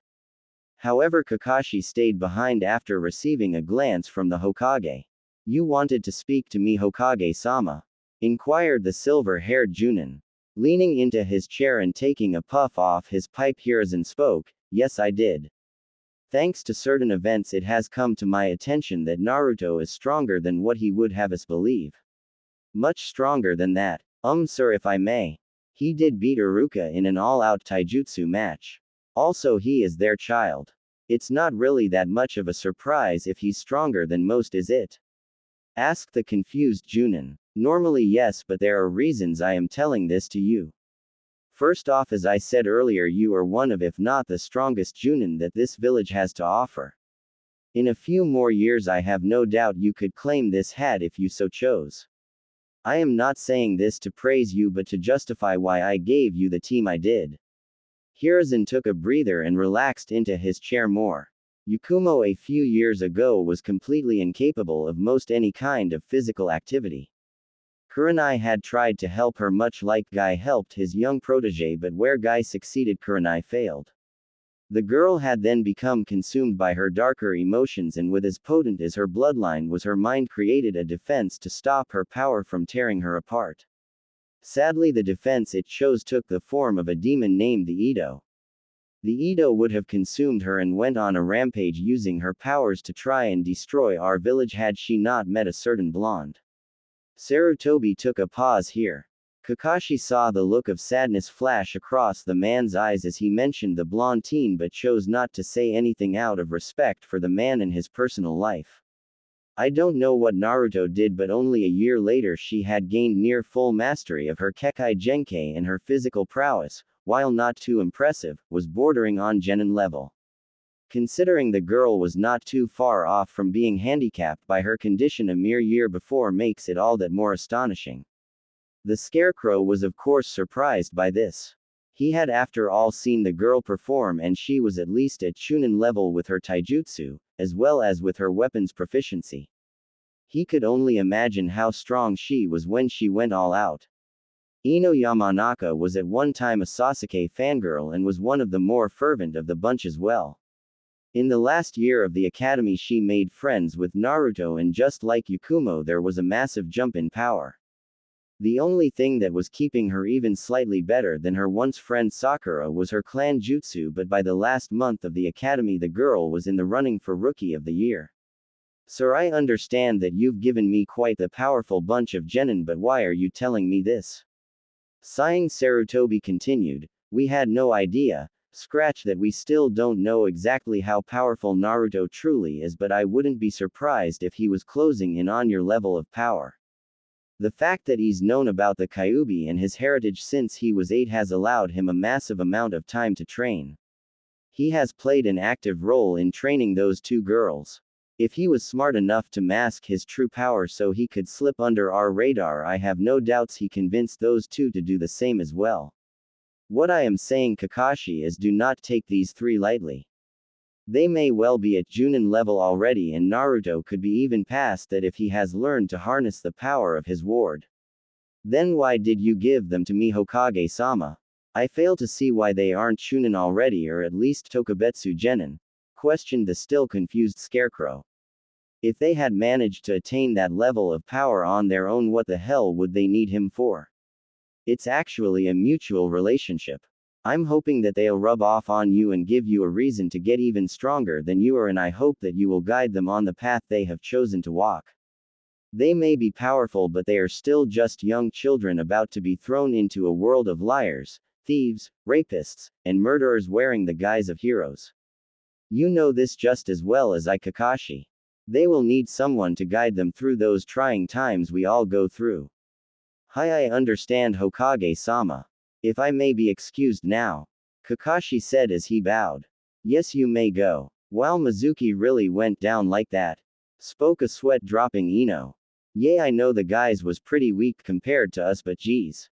However, Kakashi stayed behind after receiving a glance from the Hokage. You wanted to speak to me, Hokage-sama? Inquired the silver-haired Junin. Leaning into his chair and taking a puff off his pipe, Hiruzen spoke. Yes, I did. Thanks to certain events, it has come to my attention that Naruto is stronger than what he would have us believe. Much stronger than that. Sir, if I may. He did beat Iruka in an all-out taijutsu match. Also, he is their child. It's not really that much of a surprise if he's stronger than most, is it? Asked the confused Junin. Normally yes, but there are reasons I am telling this to you. First off, as I said earlier, you are one of, if not the strongest Junin that this village has to offer. In a few more years, I have no doubt you could claim this hat if you so chose. I am not saying this to praise you but to justify why I gave you the team I did. Hiruzen took a breather and relaxed into his chair more. Yakumo a few years ago was completely incapable of most any kind of physical activity. Kurenai had tried to help her much like Guy helped his young protege, but where Guy succeeded, Kurenai failed. The girl had then become consumed by her darker emotions, and with as potent as her bloodline was her mind, created a defense to stop her power from tearing her apart. Sadly, the defense it chose took the form of a demon named the Edo. The Edo would have consumed her and went on a rampage using her powers to try and destroy our village had she not met a certain blonde. Sarutobi took a pause here. Kakashi saw the look of sadness flash across the man's eyes as he mentioned the blonde teen, but chose not to say anything out of respect for the man and his personal life. I don't know what Naruto did, but only a year later she had gained near full mastery of her Kekkei Genkai, and her physical prowess, while not too impressive, was bordering on genin level. Considering the girl was not too far off from being handicapped by her condition a mere year before makes it all that more astonishing. The Scarecrow was of course surprised by this. He had after all seen the girl perform, and she was at least at Chunin level with her taijutsu, as well as with her weapons proficiency. He could only imagine how strong she was when she went all out. Ino Yamanaka was at one time a Sasuke fangirl and was one of the more fervent of the bunch as well. In the last year of the academy she made friends with Naruto, and just like Yakumo there was a massive jump in power. The only thing that was keeping her even slightly better than her once friend Sakura was her clan jutsu, but by the last month of the academy the girl was in the running for Rookie of the Year. Sir, I understand that you've given me quite the powerful bunch of genin, but why are you telling me this? Sighing, Sarutobi continued, we had no idea. Scratch that, we still don't know exactly how powerful Naruto truly is, but I wouldn't be surprised if he was closing in on your level of power. The fact that he's known about the Kyuubi and his heritage since he was 8 has allowed him a massive amount of time to train. He has played an active role in training those two girls. If he was smart enough to mask his true power so he could slip under our radar, I have no doubts he convinced those two to do the same as well. What I am saying, Kakashi, is do not take these three lightly. They may well be at Junin level already, and Naruto could be even past that if he has learned to harness the power of his ward. Then why did you give them to me, Hokage-sama? I fail to see why they aren't Chunin already, or at least Tokubetsu Genin, questioned the still confused Scarecrow. If they had managed to attain that level of power on their own, what the hell would they need him for? It's actually a mutual relationship. I'm hoping that they'll rub off on you and give you a reason to get even stronger than you are, and I hope that you will guide them on the path they have chosen to walk. They may be powerful, but they are still just young children about to be thrown into a world of liars, thieves, rapists, and murderers wearing the guise of heroes. You know this just as well as I, Kakashi. They will need someone to guide them through those trying times we all go through. Hi, I understand, Hokage-sama. If I may be excused now, Kakashi said as he bowed. Yes, you may go. Wow, Mizuki really went down like that? Spoke a sweat-dropping Ino. Yeah, I know the guys was pretty weak compared to us, but geez.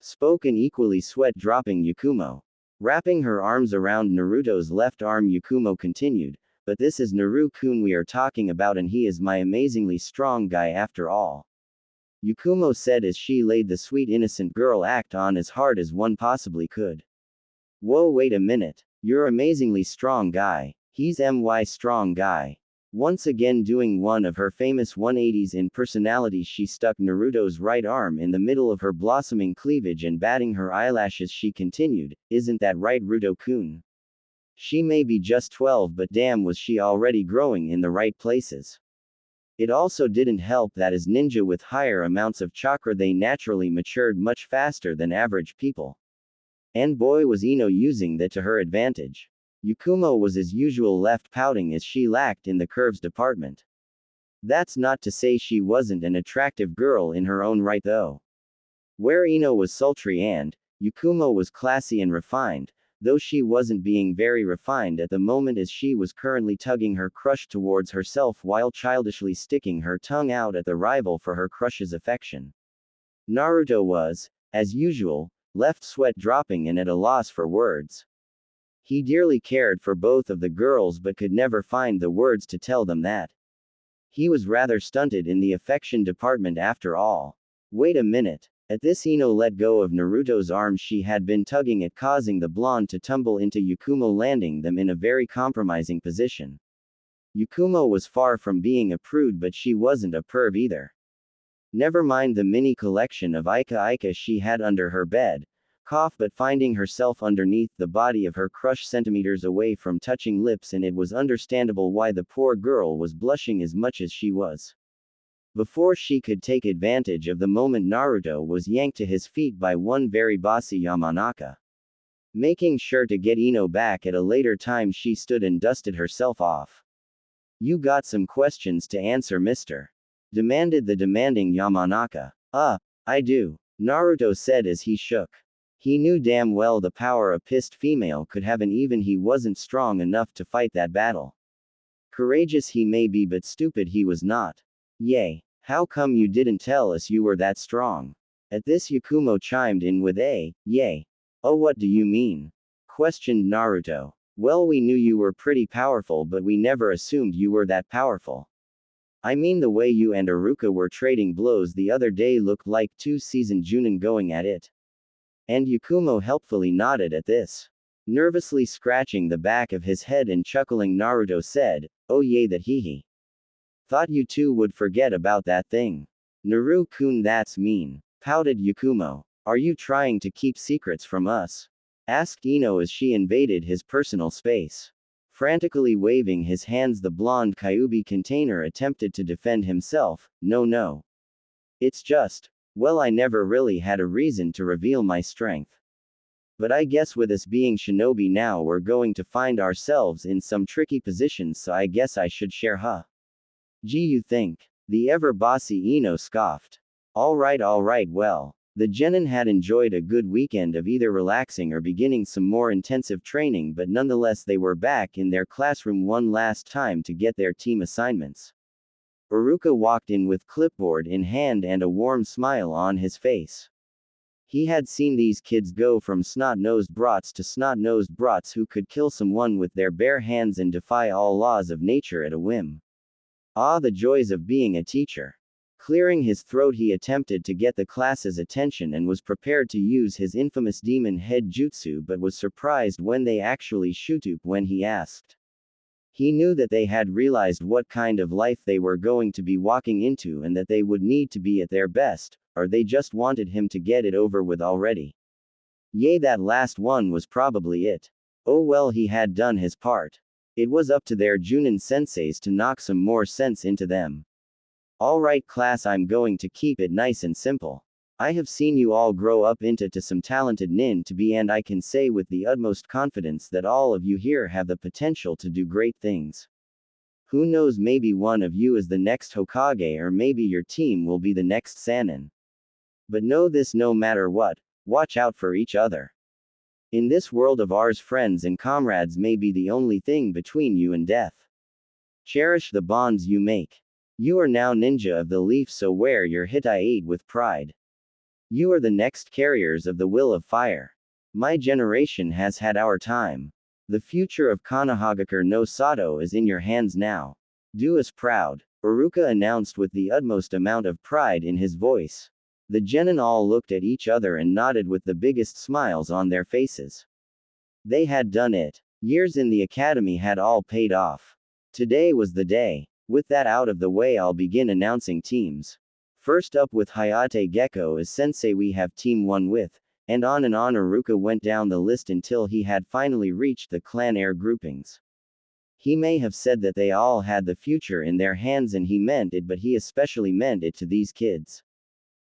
Spoke an equally sweat-dropping Yakumo. Wrapping her arms around Naruto's left arm, Yakumo continued, but this is Naru-kun we are talking about, and he is my amazingly strong guy after all. Yakumo said as she laid the sweet innocent girl act on as hard as one possibly could. Whoa, wait a minute. You're amazingly strong guy. He's my strong guy. Once again doing one of her famous 180s in personality, she stuck Naruto's right arm in the middle of her blossoming cleavage and batting her eyelashes she continued, isn't that right, Ruto-kun? She may be just 12, but damn was she already growing in the right places. It also didn't help that as ninja with higher amounts of chakra they naturally matured much faster than average people. And boy was Ino using that to her advantage. Yakumo was as usual left pouting as she lacked in the curves department. That's not to say she wasn't an attractive girl in her own right though. Where Ino was sultry and Yakumo was classy and refined, though she wasn't being very refined at the moment as she was currently tugging her crush towards herself while childishly sticking her tongue out at the rival for her crush's affection. Naruto was, as usual, left sweat dropping and at a loss for words. He dearly cared for both of the girls but could never find the words to tell them that. He was rather stunted in the affection department after all. Wait a minute. At this, Ino let go of Naruto's arms she had been tugging at, causing the blonde to tumble into Yakumo, landing them in a very compromising position. Yakumo was far from being a prude, but she wasn't a perv either. Never mind the mini collection of Ika she had under her bed, but finding herself underneath the body of her crush centimeters away from touching lips, and it was understandable why the poor girl was blushing as much as she was. Before she could take advantage of the moment, Naruto was yanked to his feet by one very bossy Yamanaka. Making sure to get Ino back at a later time, she stood and dusted herself off. You got some questions to answer, mister? Demanded the demanding Yamanaka. I do, Naruto said as he shook. He knew damn well the power a pissed female could have, and even he wasn't strong enough to fight that battle. Courageous he may be, but stupid he was not. Yay. How come you didn't tell us you were that strong? At this, Yakumo chimed in with a, yay. Oh, what do you mean? Questioned Naruto. Well, we knew you were pretty powerful, but we never assumed you were that powerful. I mean the way you and Aruka were trading blows the other day looked like two seasoned Junin going at it. And Yakumo helpfully nodded at this. Nervously scratching the back of his head and chuckling, Naruto said, "Oh yay, that hee. Thought you two would forget about that thing. Naru-kun, that's mean," pouted Yakumo. "Are you trying to keep secrets from us?" asked Ino as she invaded his personal space. Frantically waving his hands, the blonde Kyuubi container attempted to defend himself. No. It's just, well, I never really had a reason to reveal my strength. But I guess with us being Shinobi now, we're going to find ourselves in some tricky positions, so I guess I should share, huh? Gee, you think? The ever bossy Ino scoffed. Alright, well. The genin had enjoyed a good weekend of either relaxing or beginning some more intensive training, but nonetheless they were back in their classroom one last time to get their team assignments. Aruka walked in with clipboard in hand and a warm smile on his face. He had seen these kids go from snot-nosed brats to snot-nosed brats who could kill someone with their bare hands and defy all laws of nature at a whim. Ah, the joys of being a teacher. Clearing his throat, he attempted to get the class's attention and was prepared to use his infamous demon head jutsu, but was surprised when they actually shootup when he asked. He knew that they had realized what kind of life they were going to be walking into and that they would need to be at their best, or they just wanted him to get it over with already. Yay, that last one was probably it. Oh well, he had done his part. It was up to their Junin senseis to knock some more sense into them. Alright class, I'm going to keep it nice and simple. I have seen you all grow up into some talented nin to be, and I can say with the utmost confidence that all of you here have the potential to do great things. Who knows, maybe one of you is the next Hokage, or maybe your team will be the next Sannin. But know this, no matter what, watch out for each other. In this world of ours, friends and comrades may be the only thing between you and death. Cherish the bonds you make. You are now ninja of the leaf, so wear your Hitai with pride. You are the next carriers of the will of fire. My generation has had our time. The future of Konohagakure no Sato is in your hands now. Do us proud, Aruka announced with the utmost amount of pride in his voice. The genin all looked at each other and nodded with the biggest smiles on their faces. They had done it. Years in the academy had all paid off. Today was the day. With that out of the way, I'll begin announcing teams. First up with Hayate Gecko as sensei, we have Team 1 with, and on Aruka went down the list until he had finally reached the clan air groupings. He may have said that they all had the future in their hands, and he meant it, but he especially meant it to these kids.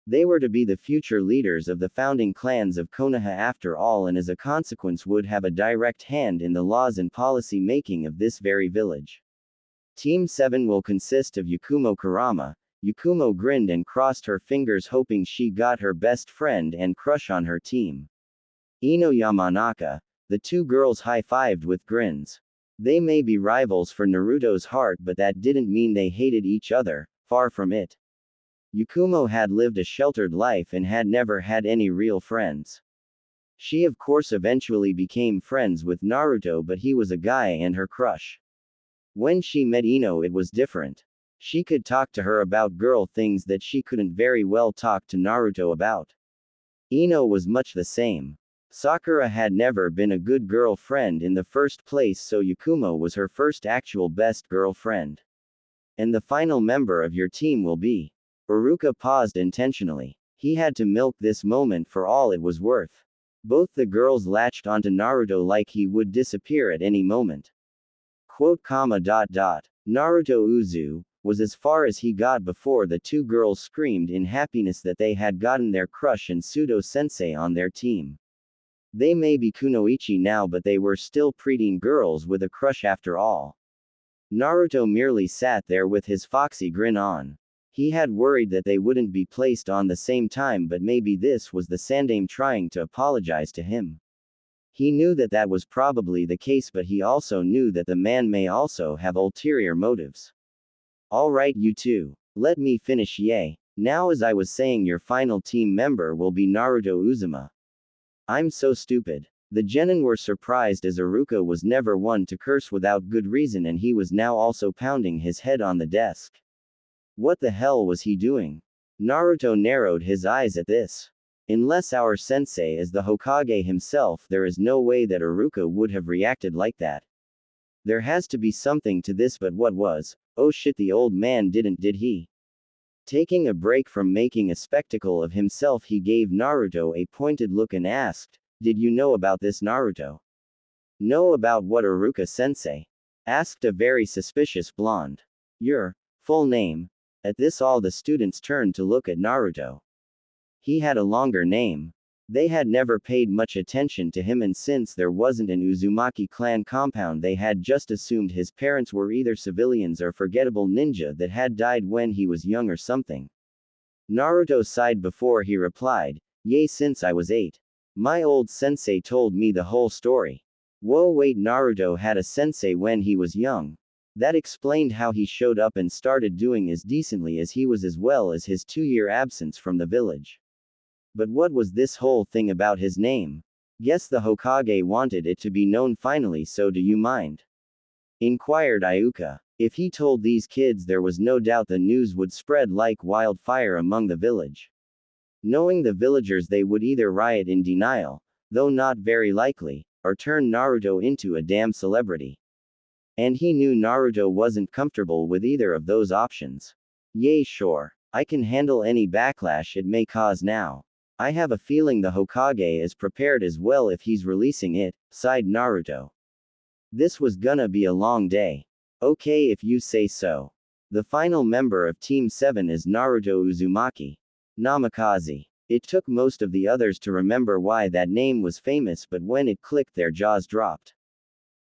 They were to be the future leaders of the founding clans of Konoha after all, and as a consequence would have a direct hand in the laws and policy making of this very village. Team 7 will consist of Yakumo Kurama. Yakumo grinned and crossed her fingers, hoping she got her best friend and crush on her team. Ino Yamanaka. The two girls high-fived with grins. They may be rivals for Naruto's heart, but that didn't mean they hated each other, far from it. Yakumo had lived a sheltered life and had never had any real friends. She of course eventually became friends with Naruto, but he was a guy and her crush. When she met Ino, it was different. She could talk to her about girl things that she couldn't very well talk to Naruto about. Ino was much the same. Sakura had never been a good girlfriend in the first place, so Yakumo was her first actual best girlfriend. And the final member of your team will be. Aruka paused intentionally. He had to milk this moment for all it was worth. Both the girls latched onto Naruto like he would disappear at any moment. Naruto Uzu was as far as he got before the two girls screamed in happiness that they had gotten their crush and pseudo-sensei on their team. They may be kunoichi now, but they were still preteen girls with a crush after all. Naruto merely sat there with his foxy grin on. He had worried that they wouldn't be placed on the same time, but maybe this was the Sandaime trying to apologize to him. He knew that that was probably the case, but he also knew that the man may also have ulterior motives. Alright, you two. Let me finish. Yay. Now, as I was saying, your final team member will be Naruto Uzuma. I'm so stupid. The genin were surprised, as Aruka was never one to curse without good reason, and he was now also pounding his head on the desk. What the hell was he doing? Naruto narrowed his eyes at this. Unless our sensei is the Hokage himself, there is no way that Iruka would have reacted like that. There has to be something to this, but what was? Oh shit, the old man did he? Taking a break from making a spectacle of himself, he gave Naruto a pointed look and asked, "Did you know about this, Naruto?" "Know about what, Iruka-sensei?" asked a very suspicious blonde. "Your full name?" At this, all the students turned to look at Naruto. He had a longer name. They had never paid much attention to him, and since there wasn't an Uzumaki clan compound, they had just assumed his parents were either civilians or forgettable ninja that had died when he was young or something. Naruto sighed before he replied, "Yay, since I was 8. My old sensei told me the whole story." Whoa, wait, Naruto had a sensei when he was young. That explained how he showed up and started doing as decently as he was, as well as his 2-year absence from the village. But what was this whole thing about his name? Guess the Hokage wanted it to be known finally, so do you mind? Inquired Iuka. If he told these kids, there was no doubt the news would spread like wildfire among the village. Knowing the villagers, they would either riot in denial, though not very likely, or turn Naruto into a damn celebrity. And he knew Naruto wasn't comfortable with either of those options. Yay, sure. I can handle any backlash it may cause now. I have a feeling the Hokage is prepared as well if he's releasing it, sighed Naruto. This was gonna be a long day. Okay, if you say so. The final member of Team 7 is Naruto Uzumaki. Namikaze. It took most of the others to remember why that name was famous, but when it clicked, their jaws dropped.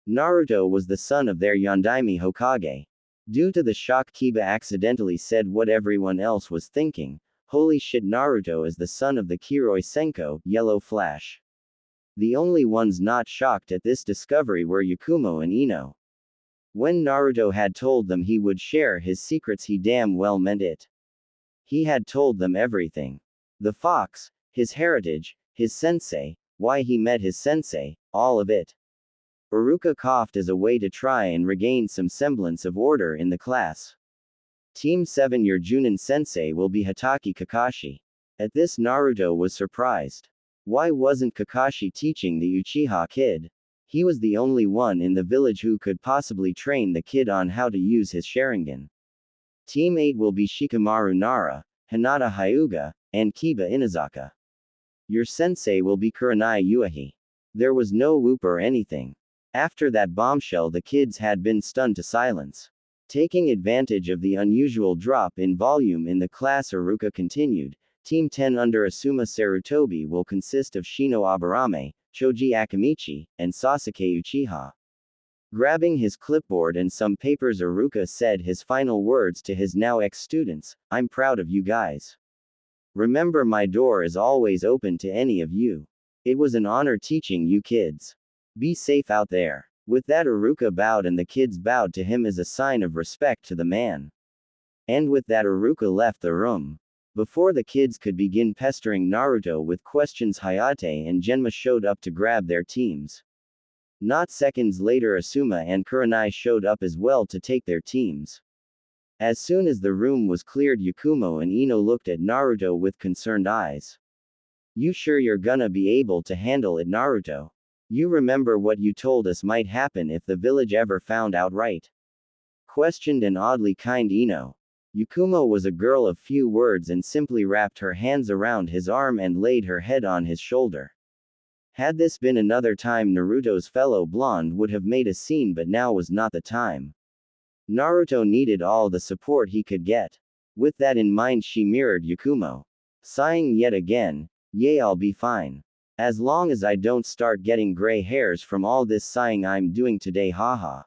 Naruto was the son of their Yondaime Hokage. Due to the shock, Kiba accidentally said what everyone else was thinking. Holy shit, Naruto is the son of the Kiroi Senko, Yellow Flash. The only ones not shocked at this discovery were Yakumo and Ino. When Naruto had told them he would share his secrets, he damn well meant it. He had told them everything. The fox, his heritage, his sensei, why he met his sensei, all of it. Iruka coughed as a way to try and regain some semblance of order in the class. Team 7, your Junin sensei will be Hatake Kakashi. At this, Naruto was surprised. Why wasn't Kakashi teaching the Uchiha kid? He was the only one in the village who could possibly train the kid on how to use his Sharingan. Team 8 will be Shikamaru Nara, Hinata Hyuga, and Kiba Inazaka. Your sensei will be Kurenai Uehi. There was no whoop or anything. After that bombshell, the kids had been stunned to silence. Taking advantage of the unusual drop in volume in the class, Iruka continued. Team 10 under Asuma Sarutobi will consist of Shino Aburame, Choji Akamichi, and Sasuke Uchiha. Grabbing his clipboard and some papers, Iruka said his final words to his now ex-students, "I'm proud of you guys. Remember, my door is always open to any of you. It was an honor teaching you kids. Be safe out there." With that, Iruka bowed and the kids bowed to him as a sign of respect to the man. And with that, Iruka left the room. Before the kids could begin pestering Naruto with questions, Hayate and Genma showed up to grab their teams. Not seconds later, Asuma and Kurenai showed up as well to take their teams. As soon as the room was cleared, Yakumo and Ino looked at Naruto with concerned eyes. "You sure you're gonna be able to handle it, Naruto? You remember what you told us might happen if the village ever found out, right?" questioned an oddly kind Ino. Yakumo was a girl of few words and simply wrapped her hands around his arm and laid her head on his shoulder. Had this been another time, Naruto's fellow blonde would have made a scene, but now was not the time. Naruto needed all the support he could get. With that in mind, she mirrored Yakumo. Sighing yet again, "Yay, I'll be fine. As long as I don't start getting gray hairs from all this sighing I'm doing today, haha."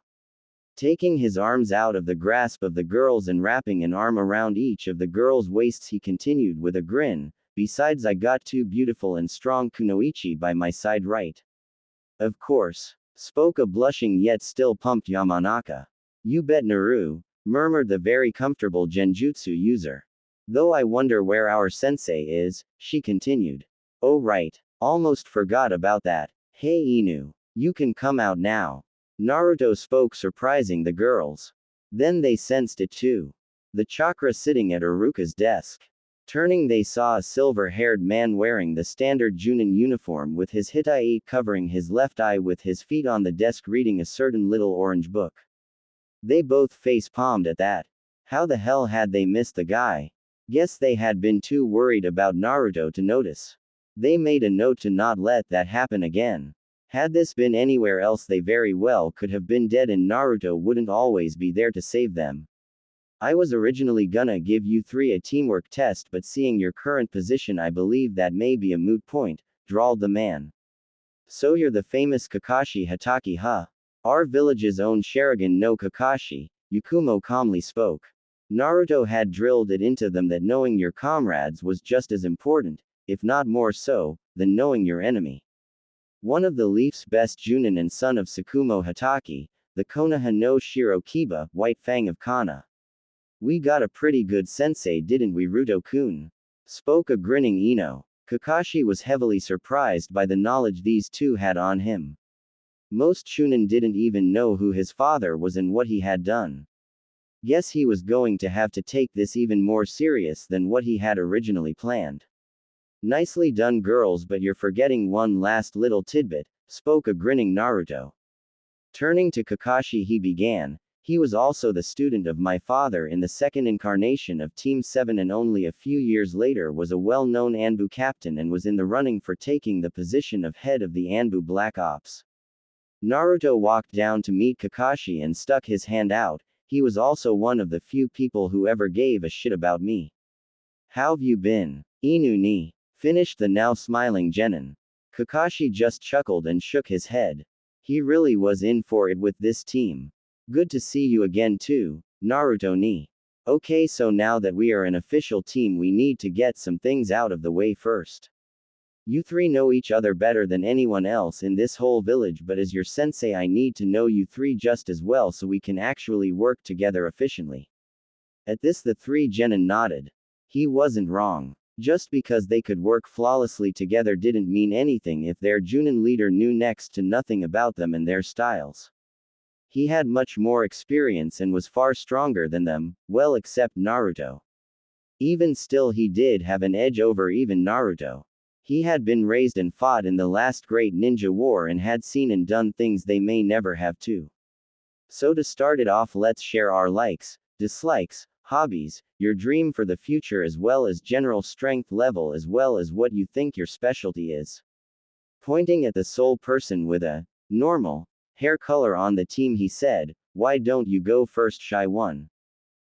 Taking his arms out of the grasp of the girls and wrapping an arm around each of the girls' waists, he continued with a grin, "Besides, I got two beautiful and strong kunoichi by my side, right?" "Of course," spoke a blushing yet still pumped Yamanaka. "You bet, Naru," murmured the very comfortable genjutsu user. "Though I wonder where our sensei is," she continued. "Oh right. Almost forgot about that. Hey Inu. You can come out now." Naruto spoke, surprising the girls. Then they sensed it too. the chakra sitting at Uruka's desk. Turning, they saw a silver-haired man wearing the standard Junin uniform with his Hitai covering his left eye with his feet on the desk reading a certain little orange book. They both face-palmed at that. How the hell had they missed the guy? Guess they had been too worried about Naruto to notice. They made a note to not let that happen again. Had this been anywhere else, they very well could have been dead and Naruto wouldn't always be there to save them. I was originally gonna give you three a teamwork test, but seeing your current position I believe that may be a moot point, drawled the man. So you're the famous Kakashi Hatake, huh? Our village's own Sharingan no Kakashi, Yakumo calmly spoke. Naruto had drilled it into them that knowing your comrades was just as important, if not more so, than knowing your enemy. One of the Leaf's best Junin and son of Tsukumo Hatake, the Konoha no Shirokiba, White Fang of Kana. We got a pretty good sensei, didn't we, Ruto-kun? Spoke a grinning Ino. Kakashi was heavily surprised by the knowledge these two had on him. Most Chunin didn't even know who his father was and what he had done. Guess he was going to have to take this even more serious than what he had originally planned. Nicely done, girls, but you're forgetting one last little tidbit, spoke a grinning Naruto. Turning to Kakashi, he began. He was also the student of my father in the second incarnation of Team 7 and only a few years later was a well-known Anbu captain and was in the running for taking the position of head of the Anbu Black Ops. Naruto walked down to meet Kakashi and stuck his hand out. He was also one of the few people who ever gave a shit about me. How've you been? Inu ni. Finished the now smiling Genin. Kakashi just chuckled and shook his head. He really was in for it with this team. Good to see you again too, Naruto ni. Okay, so now that we are an official team we need to get some things out of the way first. You three know each other better than anyone else in this whole village, but as your sensei I need to know you three just as well so we can actually work together efficiently. At this the three Genin nodded. He wasn't wrong. Just because they could work flawlessly together didn't mean anything if their Junin leader knew next to nothing about them and their styles. He had much more experience and was far stronger than them, well except Naruto. Even still he did have an edge over even Naruto. He had been raised and fought in the last great ninja war and had seen and done things they may never have too. So to start it off, let's share our likes, dislikes, hobbies, your dream for the future as well as general strength level as well as what you think your specialty is. Pointing at the sole person with a normal hair color on the team he said, why don't you go first, Shy One?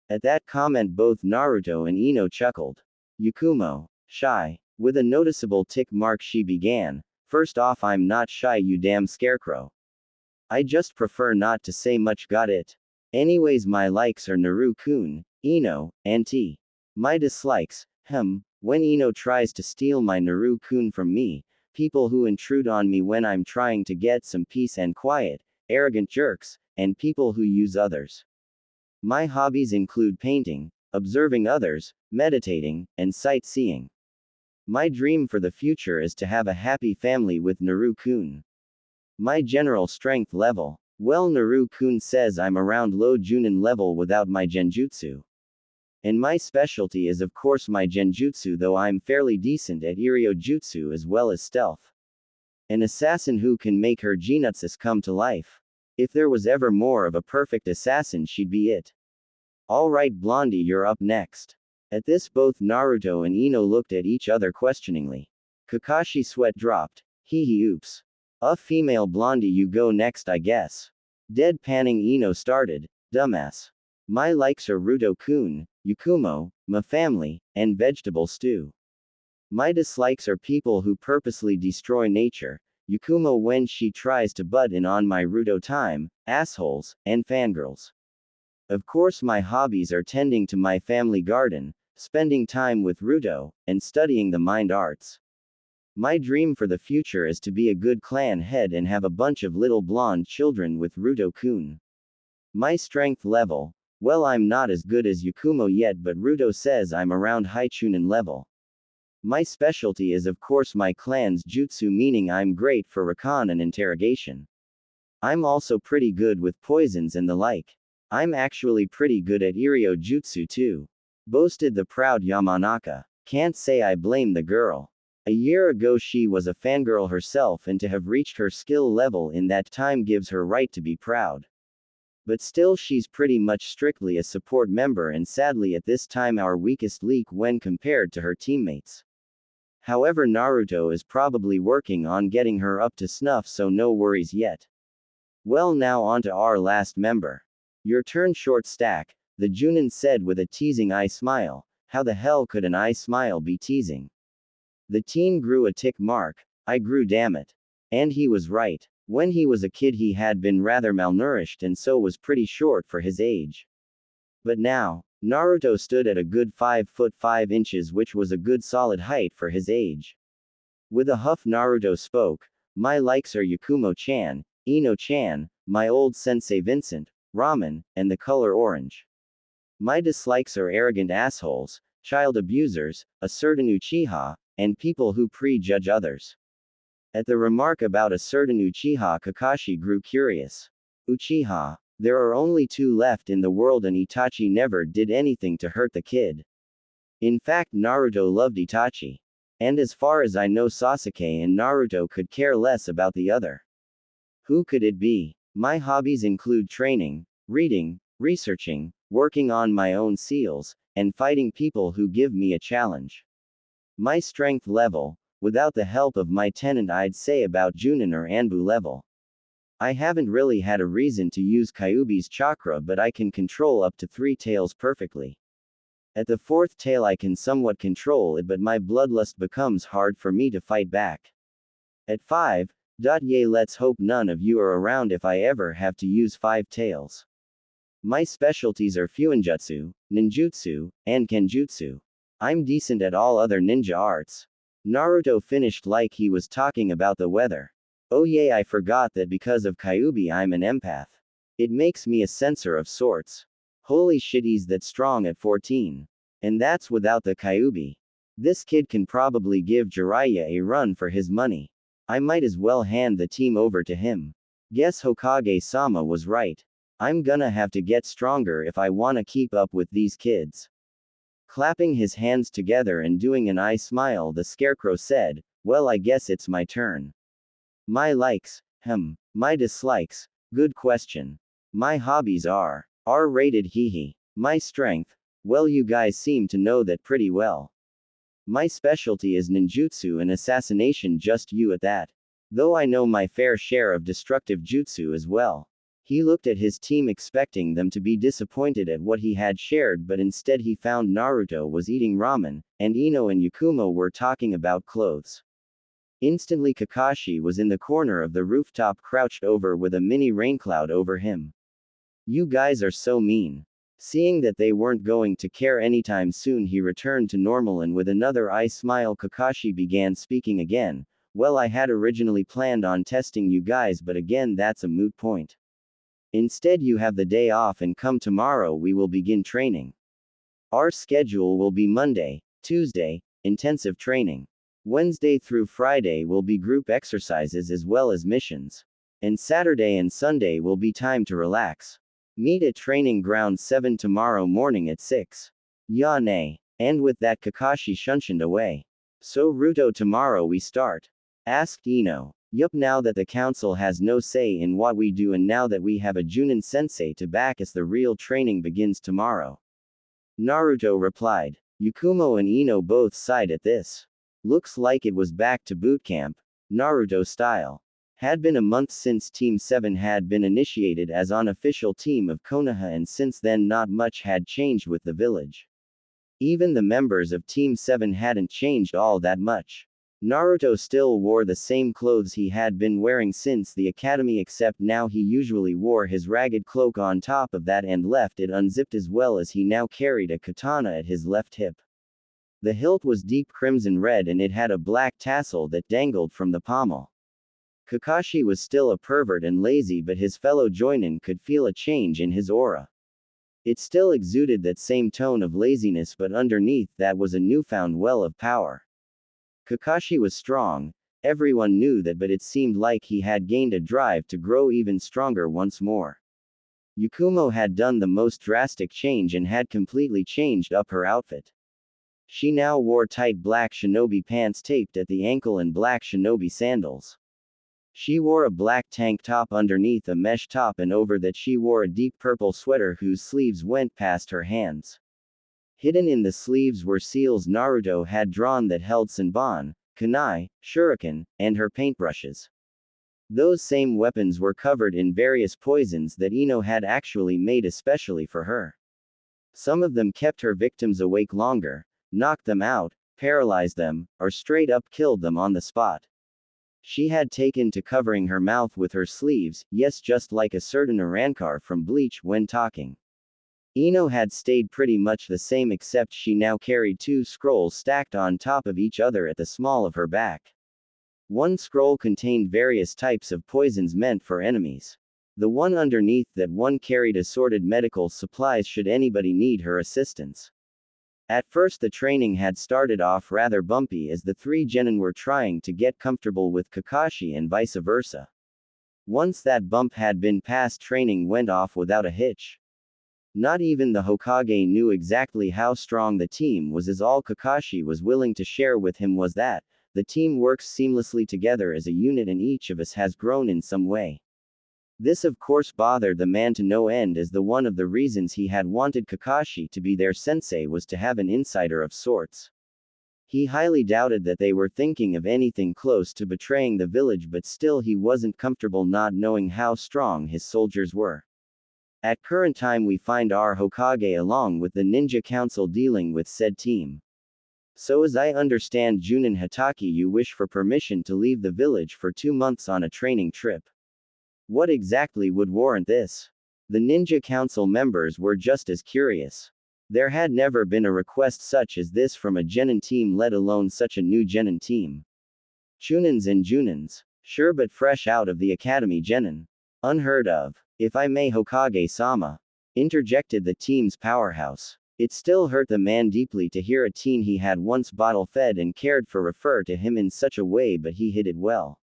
At that comment both Naruto and Ino chuckled. Yakumo. Shy. With a noticeable tick mark she began, first off I'm not shy you damn scarecrow. I just prefer not to say much, got it? Anyways, my likes are Naru-kun, Ino, and T. My dislikes, when Ino tries to steal my Naru-kun from me, people who intrude on me when I'm trying to get some peace and quiet, arrogant jerks, and people who use others. My hobbies include painting, observing others, meditating, and sightseeing. My dream for the future is to have a happy family with Naru-kun. My general strength level. Well, Naru-kun says I'm around low Junin level without my genjutsu. And my specialty is of course my genjutsu, though I'm fairly decent at Iryo Jutsu as well as stealth. An assassin who can make her genutsus come to life. If there was ever more of a perfect assassin, she'd be it. Alright Blondie, you're up next. At this both Naruto and Ino looked at each other questioningly. Kakashi sweat dropped. Hee oops. Female Blondie, you go next I guess. Deadpanning Ino started. Dumbass. My likes are Ruto-kun, Yakumo, my family, and vegetable stew. My dislikes are people who purposely destroy nature, Yakumo when she tries to butt in on my Ruto time, assholes, and fangirls. Of course my hobbies are tending to my family garden, spending time with Ruto, and studying the mind arts. My dream for the future is to be a good clan head and have a bunch of little blonde children with Ruto-kun. My strength level. Well, I'm not as good as Yakumo yet, but Ruto says I'm around high Chunin level. My specialty is of course my clan's jutsu, meaning I'm great for recon and interrogation. I'm also pretty good with poisons and the like. I'm actually pretty good at Iryo Jutsu too. Boasted the proud Yamanaka. Can't say I blame the girl. A year ago she was a fangirl herself, and to have reached her skill level in that time gives her right to be proud. But still she's pretty much strictly a support member, and sadly at this time our weakest link when compared to her teammates. However, Naruto is probably working on getting her up to snuff, so no worries yet. Well, now on to our last member. Your turn, short stack, the Junin said with a teasing eye smile. How the hell could an eye smile be teasing? The teen grew a tick mark. I grew, damn it. And he was right. When he was a kid he had been rather malnourished and so was pretty short for his age. But now, Naruto stood at a good 5 foot 5 inches, which was a good solid height for his age. With a huff Naruto spoke, my likes are Yakumo-chan, Ino-chan, my old sensei Vincent, ramen, and the color orange. My dislikes are arrogant assholes, child abusers, a certain Uchiha, and people who prejudge others. At the remark about a certain Uchiha, Kakashi grew curious. Uchiha? There are only 2 left in the world, and Itachi never did anything to hurt the kid. In fact, Naruto loved Itachi. And as far as I know, Sasuke and Naruto could care less about the other. Who could it be? My hobbies include training, reading, researching, working on my own seals, and fighting people who give me a challenge. My strength level, without the help of my tenant, I'd say about Junin or Anbu level. I haven't really had a reason to use Kyuubi's chakra, but I can control up to 3 tails perfectly. At the 4th tail I can somewhat control it, but my bloodlust becomes hard for me to fight back. At 5, yay, let's hope none of you are around if I ever have to use 5 tails. My specialties are Fuinjutsu, Ninjutsu, and Kenjutsu. I'm decent at all other ninja arts. Naruto finished like he was talking about the weather. Oh yay, I forgot that because of Kyuubi I'm an empath. It makes me a sensor of sorts. Holy shit, he's that strong at 14. And that's without the Kyuubi. This kid can probably give Jiraiya a run for his money. I might as well hand the team over to him. Guess Hokage-sama was right. I'm gonna have to get stronger if I wanna keep up with these kids. Clapping his hands together and doing an eye smile, the scarecrow said, well, I guess it's my turn. My likes, my dislikes, good question. My hobbies are R-rated, hehe. My strength, well, you guys seem to know that pretty well. My specialty is ninjutsu and assassination, just you at that. Though I know my fair share of destructive jutsu as well. He looked at his team expecting them to be disappointed at what he had shared, but instead he found Naruto was eating ramen, and Ino and Yakumo were talking about clothes. Instantly Kakashi was in the corner of the rooftop, crouched over with a mini raincloud over him. You guys are so mean. Seeing that they weren't going to care anytime soon, he returned to normal, and with another eye smile Kakashi began speaking again. Well, I had originally planned on testing you guys, but again that's a moot point. Instead you have the day off, and come tomorrow we will begin training. Our schedule will be Monday, Tuesday, intensive training. Wednesday through Friday will be group exercises as well as missions. And Saturday and Sunday will be time to relax. Meet at Training Ground 7 tomorrow morning at 6. Ya ne. And with that Kakashi shunshined away. So Ruto, tomorrow we start? Asked Ino. Yup, now that the council has no say in what we do, and now that we have a Junin sensei to back us, the real training begins tomorrow. Naruto replied. Yakumo and Ino both sighed at this. Looks like it was back to boot camp, Naruto style. Had been a month since Team 7 had been initiated as unofficial team of Konoha, and since then not much had changed with the village. Even the members of Team 7 hadn't changed all that much. Naruto still wore the same clothes he had been wearing since the academy, except now he usually wore his ragged cloak on top of that and left it unzipped, as well as he now carried a katana at his left hip. The hilt was deep crimson red and it had a black tassel that dangled from the pommel. Kakashi was still a pervert and lazy, but his fellow joinin could feel a change in his aura. It still exuded that same tone of laziness, but underneath that was a newfound well of power. Kakashi was strong, everyone knew that, but it seemed like he had gained a drive to grow even stronger once more. Yakumo had done the most drastic change and had completely changed up her outfit. She now wore tight black shinobi pants taped at the ankle and black shinobi sandals. She wore a black tank top underneath a mesh top, and over that she wore a deep purple sweater whose sleeves went past her hands. Hidden in the sleeves were seals Naruto had drawn that held Senbon, kunai, shuriken, and her paintbrushes. Those same weapons were covered in various poisons that Ino had actually made especially for her. Some of them kept her victims awake longer, knocked them out, paralyzed them, or straight up killed them on the spot. She had taken to covering her mouth with her sleeves, yes, just like a certain Arankar from Bleach when talking. Ino had stayed pretty much the same, except she now carried 2 scrolls stacked on top of each other at the small of her back. One scroll contained various types of poisons meant for enemies. The one underneath that one carried assorted medical supplies should anybody need her assistance. At first the training had started off rather bumpy as the 3 genin were trying to get comfortable with Kakashi and vice versa. Once that bump had been passed, training went off without a hitch. Not even the Hokage knew exactly how strong the team was, as all Kakashi was willing to share with him was that the team works seamlessly together as a unit and each of us has grown in some way. This of course bothered the man to no end, as the one of the reasons he had wanted Kakashi to be their sensei was to have an insider of sorts. He highly doubted that they were thinking of anything close to betraying the village, but still he wasn't comfortable not knowing how strong his soldiers were. At current time we find our Hokage along with the ninja council dealing with said team. So as I understand, Junin Hatake, you wish for permission to leave the village for 2 months on a training trip. What exactly would warrant this? The ninja council members were just as curious. There had never been a request such as this from a genin team, let alone such a new genin team. Chunins and Junins. Sure, but fresh out of the academy genin. Unheard of. If I may, Hokage-sama, interjected the team's powerhouse. It still hurt the man deeply to hear a teen he had once bottle-fed and cared for refer to him in such a way, but he hid it well.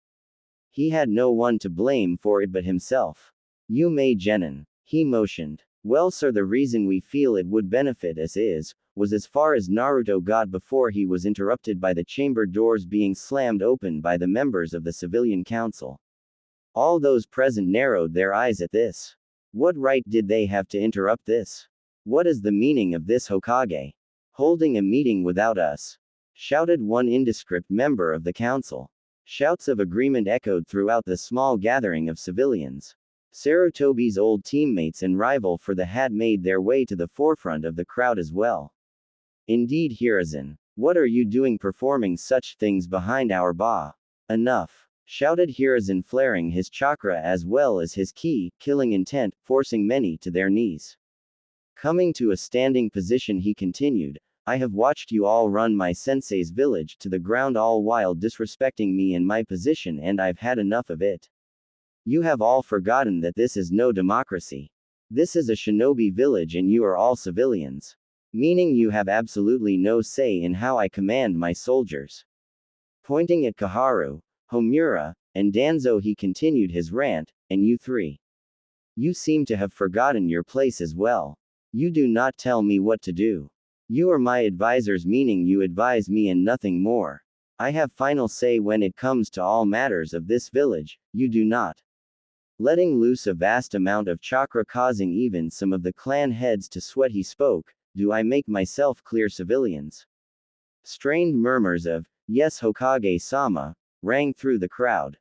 He had no one to blame for it but himself. You may genin. He motioned. Well sir, the reason we feel it would benefit us was as far as Naruto got before he was interrupted by the chamber doors being slammed open by the members of the civilian council. All those present narrowed their eyes at this. What right did they have to interrupt this? What is the meaning of this, Hokage? Holding a meeting without us? Shouted one indescript member of the council. Shouts of agreement echoed throughout the small gathering of civilians. Sarutobi's old teammates and rival for the had made their way to the forefront of the crowd as well. Indeed, Hiruzen, what are you doing performing such things behind our ba? Enough! Shouted Hiruzen, flaring his chakra as well as his ki, killing intent, forcing many to their knees. Coming to a standing position, he continued, I have watched you all run my sensei's village to the ground, all while disrespecting me and my position, and I've had enough of it. You have all forgotten that this is no democracy. This is a shinobi village and you are all civilians. Meaning you have absolutely no say in how I command my soldiers. Pointing at Kaharu, Homura, and Danzo, he continued his rant, and you 3. You seem to have forgotten your place as well. You do not tell me what to do. You are my advisors, meaning you advise me and nothing more. I have final say when it comes to all matters of this village, you do not. Letting loose a vast amount of chakra, causing even some of the clan heads to sweat, he spoke, do I make myself clear, civilians? Strained murmurs of, yes Hokage-sama, rang through the crowd.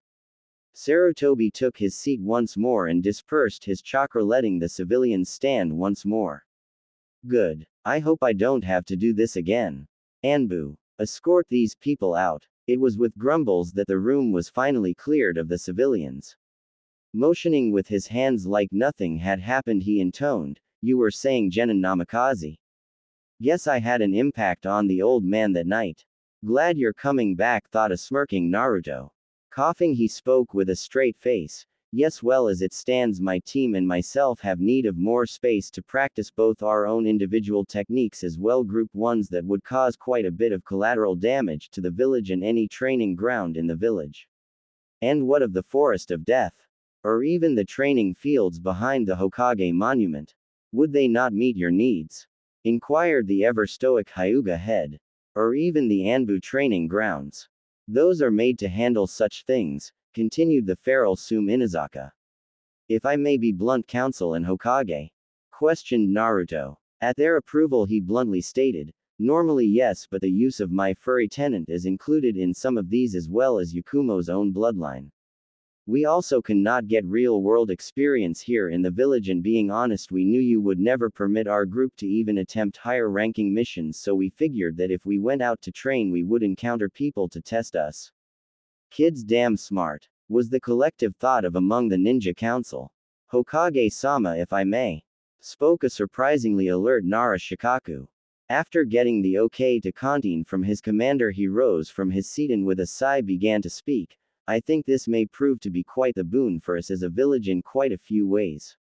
Sarutobi took his seat once more and dispersed his chakra, letting the civilians stand once more. Good. I hope I don't have to do this again. Anbu, escort these people out. It was with grumbles that the room was finally cleared of the civilians. Motioning with his hands like nothing had happened, he intoned, you were saying genin namikaze. Guess I had an impact on the old man that night. Glad you're coming back, thought a smirking Naruto. Coughing, he spoke with a straight face. Yes, well, as it stands, my team and myself have need of more space to practice both our own individual techniques as well group ones that would cause quite a bit of collateral damage to the village and any training ground in the village. And what of the Forest of Death? Or even the training fields behind the Hokage monument? Would they not meet your needs? Inquired the ever-stoic Hyuga head. Or even the Anbu training grounds? Those are made to handle such things, continued the feral Sum Inazaka. If I may be blunt, counsel and Hokage? Questioned Naruto. At their approval he bluntly stated, normally yes, but the use of my furry tenant is included in some of these as well as Yakumo's own bloodline. We also cannot get real-world experience here in the village, and being honest, we knew you would never permit our group to even attempt higher-ranking missions, so we figured that if we went out to train we would encounter people to test us. Kids damn smart, was the collective thought of among the ninja council. Hokage-sama, if I may, spoke a surprisingly alert Nara Shikaku. After getting the okay to canteen from his commander, he rose from his seat and with a sigh began to speak. I think this may prove to be quite the boon for us as a village in quite a few ways.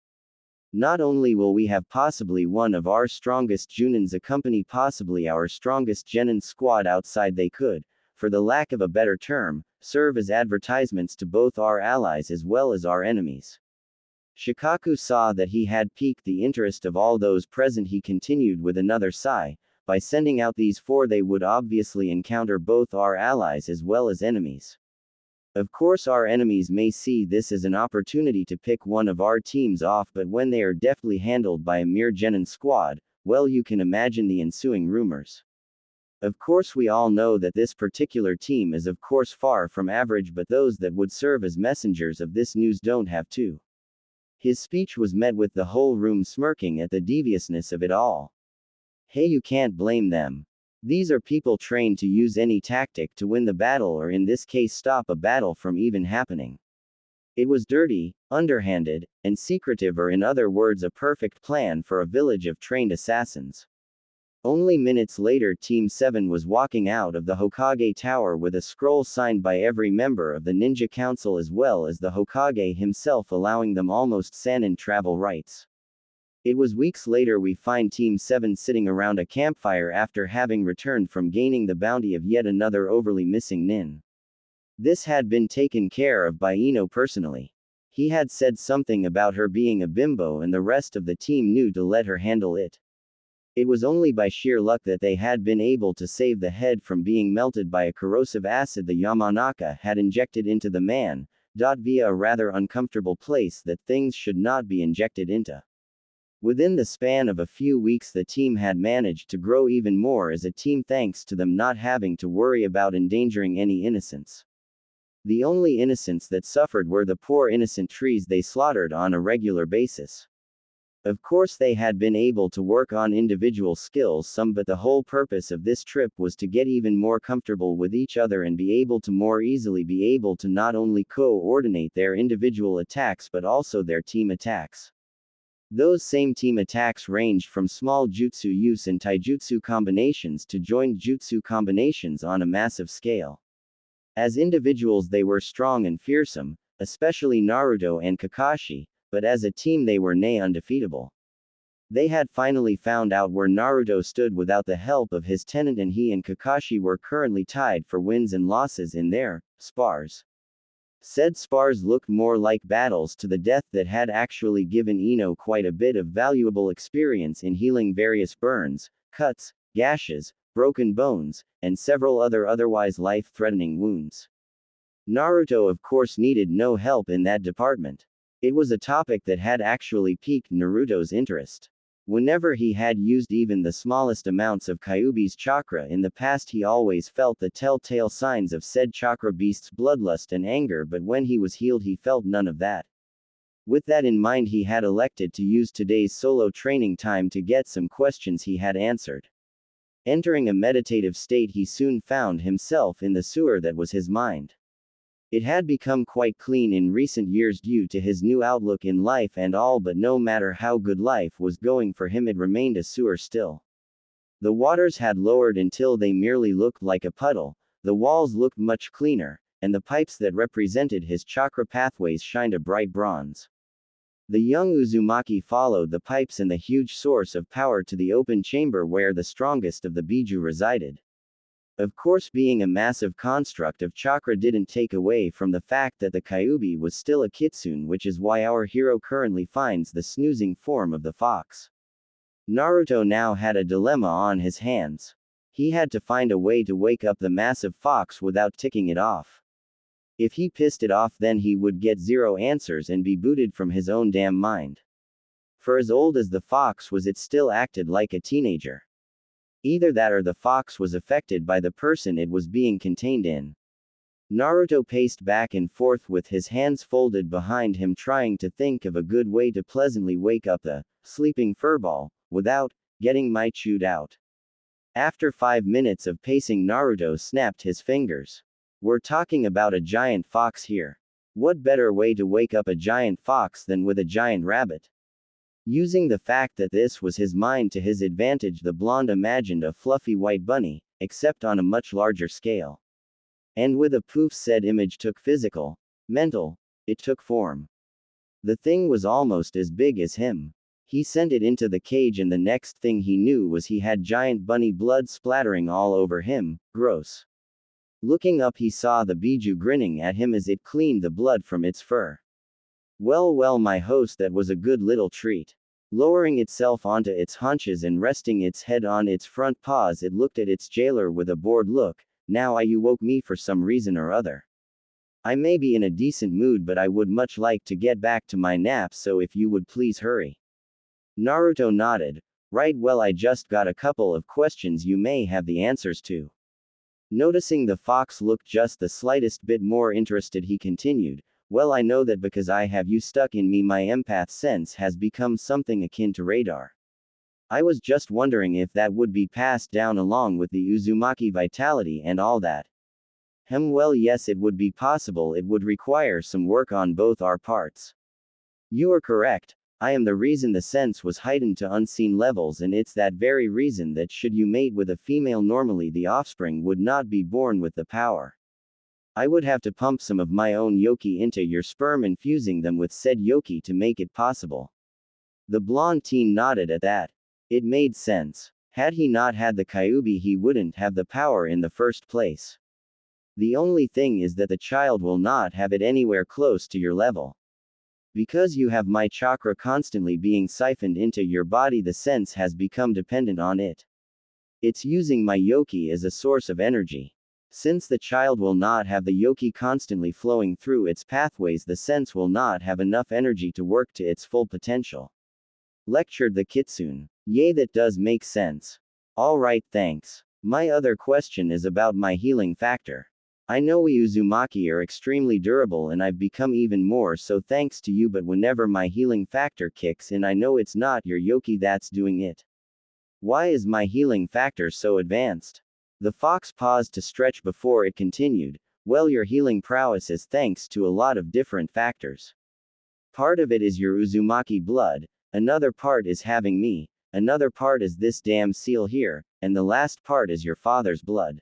Not only will we have possibly one of our strongest Junins accompany possibly our strongest Genin squad outside, they could, for the lack of a better term, serve as advertisements to both our allies as well as our enemies. Shikaku saw that he had piqued the interest of all those present. He continued with another sigh, by sending out these four they would obviously encounter both our allies as well as enemies. Of course our enemies may see this as an opportunity to pick one of our teams off, but when they are deftly handled by a mere Genin squad, well, you can imagine the ensuing rumors. Of course we all know that this particular team is of course far from average, but those that would serve as messengers of this news don't have to. His speech was met with the whole room smirking at the deviousness of it all. Hey, you can't blame them. These are people trained to use any tactic to win the battle, or in this case stop a battle from even happening. It was dirty, underhanded, and secretive, or in other words a perfect plan for a village of trained assassins. Only minutes later Team 7 was walking out of the Hokage Tower with a scroll signed by every member of the Ninja Council as well as the Hokage himself, allowing them almost Sannin travel rights. It was weeks later we find Team 7 sitting around a campfire after having returned from gaining the bounty of yet another overly missing nin. This had been taken care of by Ino personally. He had said something about her being a bimbo and the rest of the team knew to let her handle it. It was only by sheer luck that they had been able to save the head from being melted by a corrosive acid the Yamanaka had injected into the man, via a rather uncomfortable place that things should not be injected into. Within the span of a few weeks the team had managed to grow even more as a team thanks to them not having to worry about endangering any innocents. The only innocents that suffered were the poor innocent trees they slaughtered on a regular basis. Of course they had been able to work on individual skills some, but the whole purpose of this trip was to get even more comfortable with each other and be able to more easily be able to not only coordinate their individual attacks but also their team attacks. Those same team attacks ranged from small jutsu use and taijutsu combinations to joint jutsu combinations on a massive scale. As individuals they were strong and fearsome, especially Naruto and Kakashi, but as a team they were nay undefeatable. They had finally found out where Naruto stood without the help of his tenant, and he and Kakashi were currently tied for wins and losses in their spars. Said spars looked more like battles to the death that had actually given Ino quite a bit of valuable experience in healing various burns, cuts, gashes, broken bones, and several otherwise life-threatening wounds. Naruto of course needed no help in that department. It was a topic that had actually piqued Naruto's interest. Whenever he had used even the smallest amounts of Kyuubi's chakra in the past, he always felt the telltale signs of said chakra beast's bloodlust and anger, but when he was healed he felt none of that. With that in mind he had elected to use today's solo training time to get some questions he had answered. Entering a meditative state he soon found himself in the sewer that was his mind. It had become quite clean in recent years due to his new outlook in life and all, but no matter how good life was going for him it remained a sewer still. The waters had lowered until they merely looked like a puddle, the walls looked much cleaner, and the pipes that represented his chakra pathways shined a bright bronze. The young Uzumaki followed the pipes and the huge source of power to the open chamber where the strongest of the Biju resided. Of course, being a massive construct of chakra didn't take away from the fact that the Kyuubi was still a kitsune, which is why our hero currently finds the snoozing form of the fox. Naruto now had a dilemma on his hands. He had to find a way to wake up the massive fox without ticking it off. If he pissed it off, then he would get 0 answers and be booted from his own damn mind. For as old as the fox was, it still acted like a teenager. Either that or the fox was affected by the person it was being contained in. Naruto paced back and forth with his hands folded behind him, trying to think of a good way to pleasantly wake up the sleeping furball without getting chewed out. After 5 minutes of pacing, Naruto snapped his fingers. We're talking about a giant fox here. What better way to wake up a giant fox than with a giant rabbit? Using the fact that this was his mind to his advantage, the blonde imagined a fluffy white bunny, except on a much larger scale. And with a poof, said image took physical, mental, it took form. The thing was almost as big as him. He sent it into the cage, and the next thing he knew was he had giant bunny blood splattering all over him. Gross. Looking up, he saw the Biju grinning at him as it cleaned the blood from its fur. Well, well, my host, that was a good little treat. Lowering itself onto its haunches and resting its head on its front paws, it looked at its jailer with a bored look. Now you woke me for some reason or other. I may be in a decent mood, but I would much like to get back to my nap, so if you would please hurry. Naruto nodded. Right, well, I just got a couple of questions you may have the answers to. Noticing the fox looked just the slightest bit more interested, he continued, well, I know that because I have you stuck in me, my empath sense has become something akin to radar. I was just wondering if that would be passed down along with the Uzumaki vitality and all that. Well, yes, it would be possible. It would require some work on both our parts. You are correct. I am the reason the sense was heightened to unseen levels, and it's that very reason that should you mate with a female, normally the offspring would not be born with the power. I would have to pump some of my own yoki into your sperm, infusing them with said yoki to make it possible. The blonde teen nodded at that. It made sense. Had he not had the Kyuubi, he wouldn't have the power in the first place. The only thing is that the child will not have it anywhere close to your level. Because you have my chakra constantly being siphoned into your body, the sense has become dependent on it. It's using my yoki as a source of energy. Since the child will not have the yoki constantly flowing through its pathways, the sense will not have enough energy to work to its full potential. Lectured the kitsune. Yay, that does make sense. Alright, thanks. My other question is about my healing factor. I know we Uzumaki are extremely durable, and I've become even more so thanks to you, but whenever my healing factor kicks in, I know it's not your yoki that's doing it. Why is my healing factor so advanced? The fox paused to stretch before it continued. Well, your healing prowess is thanks to a lot of different factors. Part of it is your Uzumaki blood, another part is having me, another part is this damn seal here, and the last part is your father's blood.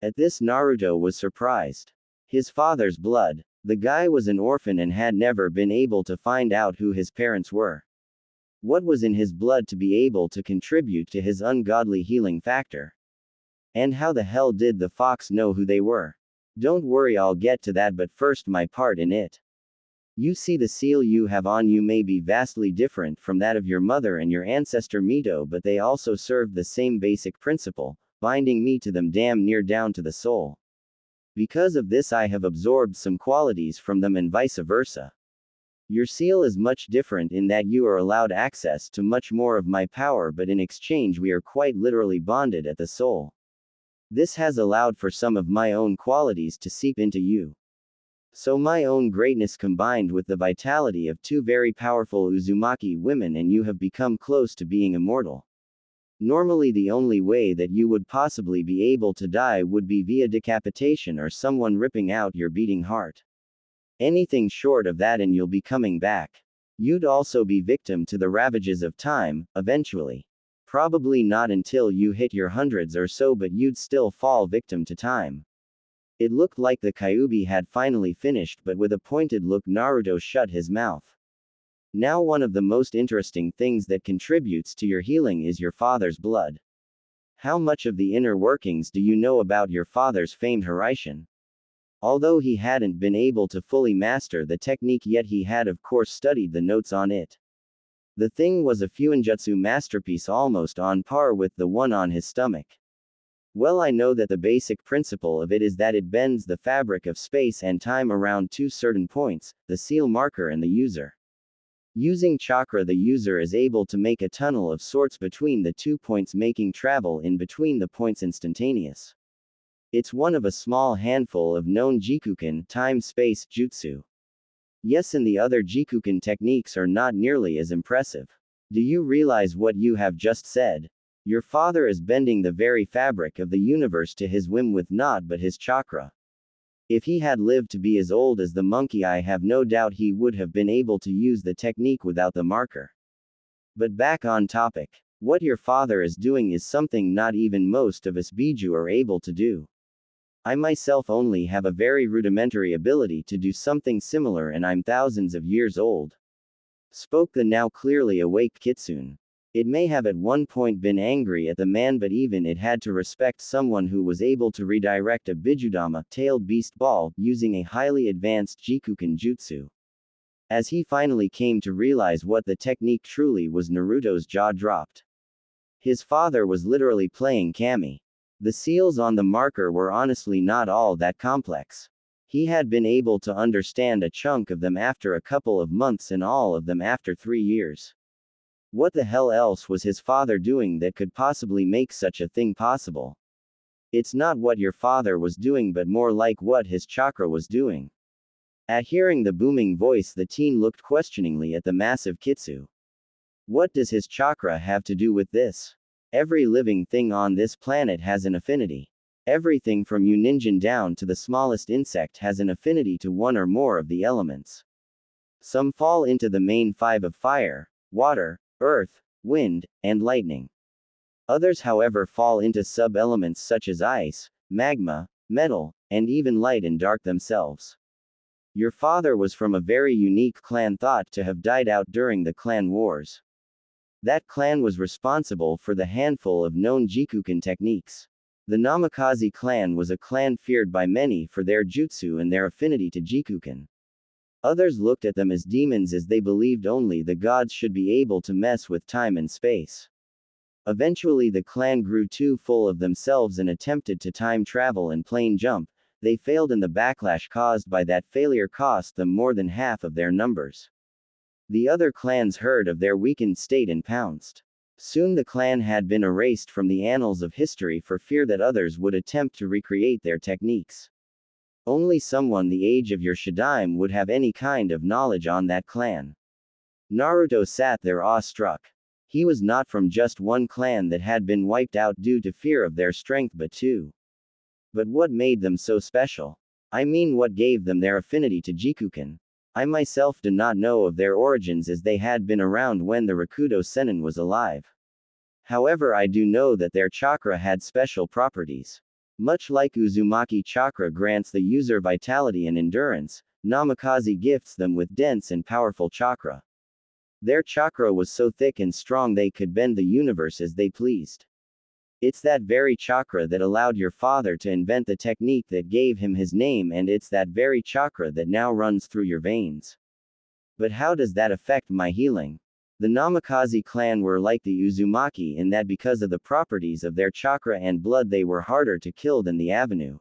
At this, Naruto was surprised. His father's blood. The guy was an orphan and had never been able to find out who his parents were. What was in his blood to be able to contribute to his ungodly healing factor? And how the hell did the fox know who they were? Don't worry, I'll get to that, but first my part in it. You see, the seal you have on you may be vastly different from that of your mother and your ancestor Mito, but they also serve the same basic principle, binding me to them damn near down to the soul. Because of this, I have absorbed some qualities from them and vice versa. Your seal is much different in that you are allowed access to much more of my power, but in exchange we are quite literally bonded at the soul. This has allowed for some of my own qualities to seep into you. So my own greatness combined with the vitality of two very powerful Uzumaki women, and you have become close to being immortal. Normally the only way that you would possibly be able to die would be via decapitation or someone ripping out your beating heart. Anything short of that and you'll be coming back. You'd also be victim to the ravages of time, eventually. Probably not until you hit your hundreds or so, but you'd still fall victim to time. It looked like the Kyuubi had finally finished, but with a pointed look Naruto shut his mouth. Now, one of the most interesting things that contributes to your healing is your father's blood. How much of the inner workings do you know about your father's famed Hiraishin? Although he hadn't been able to fully master the technique yet, he had of course studied the notes on it. The thing was a fuinjutsu masterpiece almost on par with the one on his stomach. Well, I know that the basic principle of it is that it bends the fabric of space and time around two certain points, the seal marker and the user. Using chakra, the user is able to make a tunnel of sorts between the 2 points, making travel in between the points instantaneous. It's one of a small handful of known Jikuken time-space jutsu. Yes, and the other Jikuken techniques are not nearly as impressive. Do you realize what you have just said? Your father is bending the very fabric of the universe to his whim with naught but his chakra. If he had lived to be as old as the monkey, I have no doubt he would have been able to use the technique without the marker. But back on topic. What your father is doing is something not even most of us Biju are able to do. I myself only have a very rudimentary ability to do something similar, and I'm thousands of years old. Spoke the now clearly awake Kitsune. It may have at one point been angry at the man, but even it had to respect someone who was able to redirect a Bijudama, tailed beast ball, using a highly advanced Jikuken jutsu. As he finally came to realize what the technique truly was, Naruto's jaw dropped. His father was literally playing kami. The seals on the marker were honestly not all that complex. He had been able to understand a chunk of them after a couple of months and all of them after 3 years. What the hell else was his father doing that could possibly make such a thing possible? It's not what your father was doing, but more like what his chakra was doing. At hearing the booming voice, the teen looked questioningly at the massive Kitsu. What does his chakra have to do with this? Every living thing on this planet has an affinity. Everything from Uninjin down to the smallest insect has an affinity to one or more of the elements. Some fall into the main 5 of fire, water, earth, wind, and lightning. Others, however, fall into sub-elements such as ice, magma, metal, and even light and dark themselves. Your father was from a very unique clan thought to have died out during the clan wars. That clan was responsible for the handful of known Jikuken techniques. The Namikaze clan was a clan feared by many for their jutsu and their affinity to Jikuken. Others looked at them as demons, as they believed only the gods should be able to mess with time and space. Eventually the clan grew too full of themselves and attempted to time travel and plane jump. They failed, and the backlash caused by that failure cost them more than half of their numbers. The other clans heard of their weakened state and pounced. Soon the clan had been erased from the annals of history for fear that others would attempt to recreate their techniques. Only someone the age of your Shadaime would have any kind of knowledge on that clan. Naruto sat there awestruck. He was not from just one clan that had been wiped out due to fear of their strength, but two. But what made them so special? I mean, what gave them their affinity to Jikuken? I myself do not know of their origins, as they had been around when the Rakudo Sennin was alive. However, I do know that their chakra had special properties. Much like Uzumaki chakra grants the user vitality and endurance, Namikaze gifts them with dense and powerful chakra. Their chakra was so thick and strong they could bend the universe as they pleased. It's that very chakra that allowed your father to invent the technique that gave him his name, and it's that very chakra that now runs through your veins. But how does that affect my healing? The Namikaze clan were like the Uzumaki in that because of the properties of their chakra and blood they were harder to kill than the Avenue.